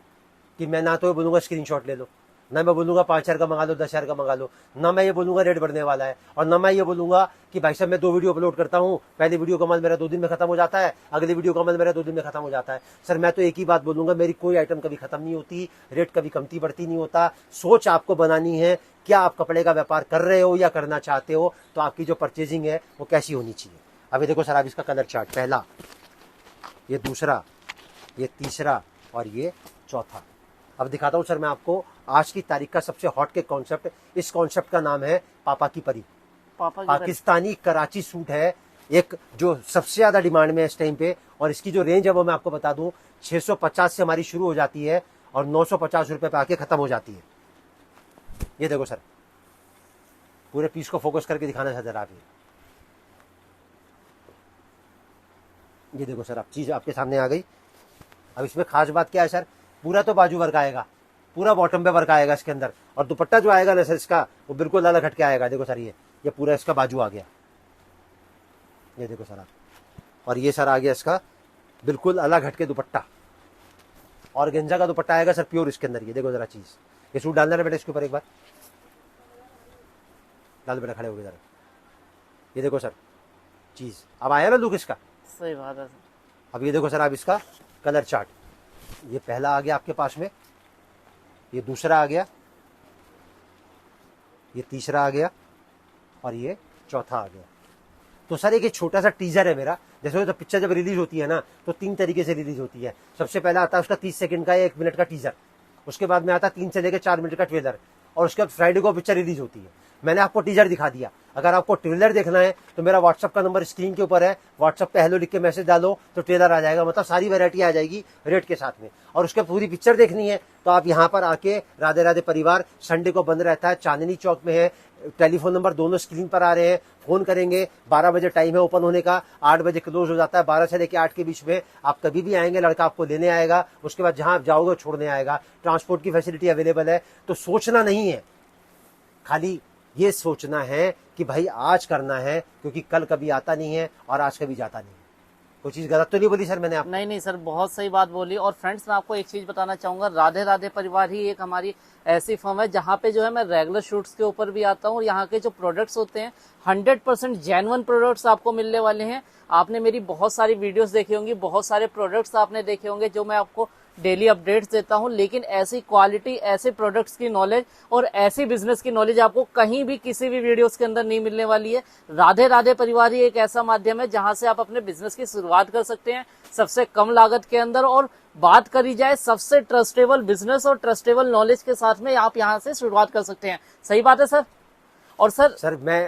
कि मैं ना तो ये बोलूंगा स्क्रीनशॉट ले लो, ना मैं बोलूंगा 5000 का मंगा लो, 10,000 का मंगा लो, ना मैं ये बोलूंगा रेट बढ़ने वाला है, और ना मैं ये बोलूंगा कि भाई साहब मैं 2 वीडियो अपलोड करता हूं, पहली वीडियो का माल मेरा 2 दिन में खत्म हो जाता है, अगली वीडियो का माल मेरा 2 दिन में खत्म हो जाता है। सर मैं तो एक ही बात बोलूंगा, मेरी कोई आइटम कभी खत्म नहीं होती, रेट कभी कमती बढ़ती नहीं होता। सोच आपको बनानी है, क्या आप कपड़े का व्यापार कर रहे हो या करना चाहते हो, तो आपकी जो परचेजिंग है वो कैसी होनी चाहिए। अभी देखो सर आप इसका कलर चार्ट, पहला, ये दूसरा, ये तीसरा और ये चौथा। अब दिखाता हूं सर मैं आपको आज की तारीख का सबसे हॉट के कॉन्सेप्ट। इस कॉन्सेप्ट का नाम है पापा की परी। पाकिस्तानी कराची सूट है, एक जो सबसे ज्यादा डिमांड में है इस टाइम पे। और इसकी जो रेंज है वो मैं आपको बता दूं, 650 से हमारी शुरू हो जाती है और 950 रुपए पे आके खत्म हो जाती है। ये देखो सर, पूरे पीस को फोकस करके दिखाना सर जरा आप। ये देखो सर, अब चीज आपके सामने आ गई। अब इसमें खास बात क्या है सर, पूरा तो बाजू वर्क आएगा, पूरा बॉटम पे वर्क आएगा इसके अंदर, और दुपट्टा जो आएगा ना सर इसका वो बिल्कुल अलग हटके आएगा। देखो सर ये पूरा इसका बाजू आ गया, ये देखो सर आप। और ये सर आ गया इसका बिल्कुल अलग हटके दुपट्टा, और गेंजा का दुपट्टा आएगा सर प्योर इसके अंदर। ये देखो जरा चीज। ये सूट डालना है बेटा इसके ऊपर, एक बार डाल बेटा, खड़े हो गए जरा। ये देखो सर चीज, अब आया ना लुक इसका,
सही बात है।
अब ये देखो सर आप इसका कलर चार्ट। ये पहला आ गया आपके पास में, ये दूसरा आ गया, ये तीसरा आ गया और ये चौथा आ गया। तो सर एक छोटा सा टीजर है मेरा। जैसे तो पिक्चर जब रिलीज होती है ना तो 3 तरीके से रिलीज होती है। सबसे पहले आता है उसका 30 सेकंड का या 1 मिनट का टीजर, उसके बाद में आता है 3 से लेकर 4 मिनट का ट्रेलर, और उसके बाद फ्राइडे को पिक्चर रिलीज होती है। मैंने आपको टीजर दिखा दिया। अगर आपको ट्रेलर देखना है तो मेरा व्हाट्सअप का नंबर स्क्रीन के ऊपर है, व्हाट्सअप पे हेलो लिख के मैसेज डालो तो ट्रेलर आ जाएगा, मतलब सारी वैरायटी आ जाएगी रेट के साथ में। और उसके पूरी पिक्चर देखनी है तो आप यहाँ पर आके राधे राधे परिवार, संडे को बंद रहता है, चांदनी चौक में है। टेलीफोन नंबर दोनों स्क्रीन पर आ रहे हैं, फोन करेंगे। 12 बजे टाइम है ओपन होने का, 8 बजे क्लोज हो जाता है। 12 से लेकर 8 के बीच में आप कभी भी आएंगे, लड़का आपको लेने आएगा, उसके बाद जहां आप जाओगे छोड़ने आएगा। ट्रांसपोर्ट की फैसिलिटी अवेलेबल है। तो सोचना नहीं है, खाली ये सोचना है कि भाई आज करना है, क्योंकि कल कभी आता नहीं है और आज कभी जाता नहीं है। कोई चीज गलत तो नहीं बोली सर मैंने आपको?
नहीं सर, बहुत सही बात बोली। और फ्रेंड्स मैं आपको एक चीज बताना चाहूंगा, राधे राधे परिवार ही एक हमारी ऐसी फर्म है जहां पे जो है मैं रेगुलर शूट्स के ऊपर भी आता हूं, और यहाँ के जो प्रोडक्ट्स होते हैं 100% जेन्युइन प्रोडक्ट्स आपको मिलने वाले हैं। आपने मेरी बहुत सारी वीडियोस देखी होंगी, बहुत सारे प्रोडक्ट्स आपने देखे होंगे जो मैं आपको डेली अपडेट्स देता हूं, लेकिन ऐसी क्वालिटी, ऐसे प्रोडक्ट्स की नॉलेज और ऐसी बिजनेस की नॉलेज आपको कहीं भी किसी भी वीडियोस के अंदर नहीं मिलने वाली है। राधे राधे परिवार ही एक ऐसा माध्यम है जहां से आप अपने बिजनेस की शुरुआत कर सकते हैं सबसे कम लागत के अंदर। और बात करी जाए सबसे ट्रस्टेबल बिजनेस और ट्रस्टेबल नॉलेज के साथ में, आप यहां से शुरुआत कर सकते हैं। सही बात है सर? और
सर मैं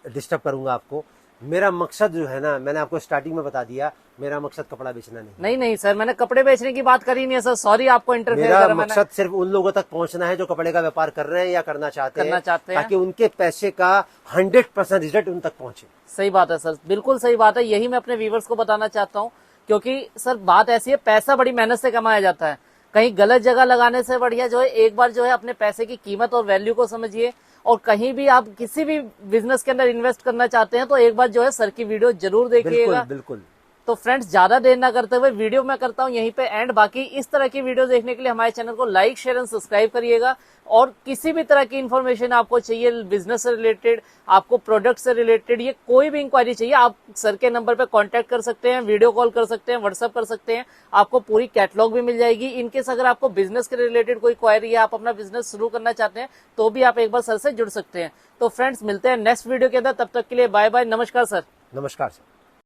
डिस्टर्ब करूंगा आपको। मेरा मकसद जो है ना, मैंने आपको स्टार्टिंग में बता दिया, मेरा मकसद कपड़ा बेचना नहीं।
नहीं सर, मैंने कपड़े बेचने की बात करी नहीं है सर, सॉरी आपको इंटरफेयर
मेरा
करा
मकसद सिर्फ उन लोगों तक पहुंचना है जो कपड़े का व्यापार कर रहे हैं या करना चाहते हैं, ताकि उनके पैसे का 100% रिजल्ट उन तक पहुंचे।
सही बात है सर, बिल्कुल सही बात है। यही मैं अपने व्यूवर्स को बताना चाहता हूँ, क्योंकि सर बात ऐसी है, पैसा बड़ी मेहनत से कमाया जाता है। कहीं गलत जगह लगाने से बढ़िया जो है एक बार जो है अपने पैसे की कीमत और वैल्यू को समझिए। और कहीं भी आप किसी भी बिजनेस के अंदर इन्वेस्ट करना चाहते हैं तो एक बार जो है सर की वीडियो जरूर देखिएगा।
बिल्कुल।
तो फ्रेंड्स, ज्यादा देर ना करते हुए वीडियो मैं करता हूं यहीं पे एंड। बाकी इस तरह की वीडियो देखने के लिए हमारे चैनल को लाइक, शेयर एंड सब्सक्राइब करिएगा। और किसी भी तरह की इन्फॉर्मेशन आपको चाहिए, बिजनेस से रिलेटेड, आपको प्रोडक्ट से रिलेटेड, ये कोई भी इंक्वायरी चाहिए, आप सर के नंबर पे कांटेक्ट कर सकते हैं, वीडियो कॉल कर सकते हैं, व्हाट्सअप कर सकते हैं। आपको पूरी कैटलॉग भी मिल जाएगी। इनकेस अगर आपको बिजनेस के रिलेटेड कोई क्वायरी है, आप अपना बिजनेस शुरू करना चाहते हैं, तो भी आप एक बार सर से जुड़ सकते हैं। तो फ्रेंड्स, मिलते हैं नेक्स्ट वीडियो के अंदर, तब तक के लिए बाय बाय, नमस्कार सर।
नमस्कार सर।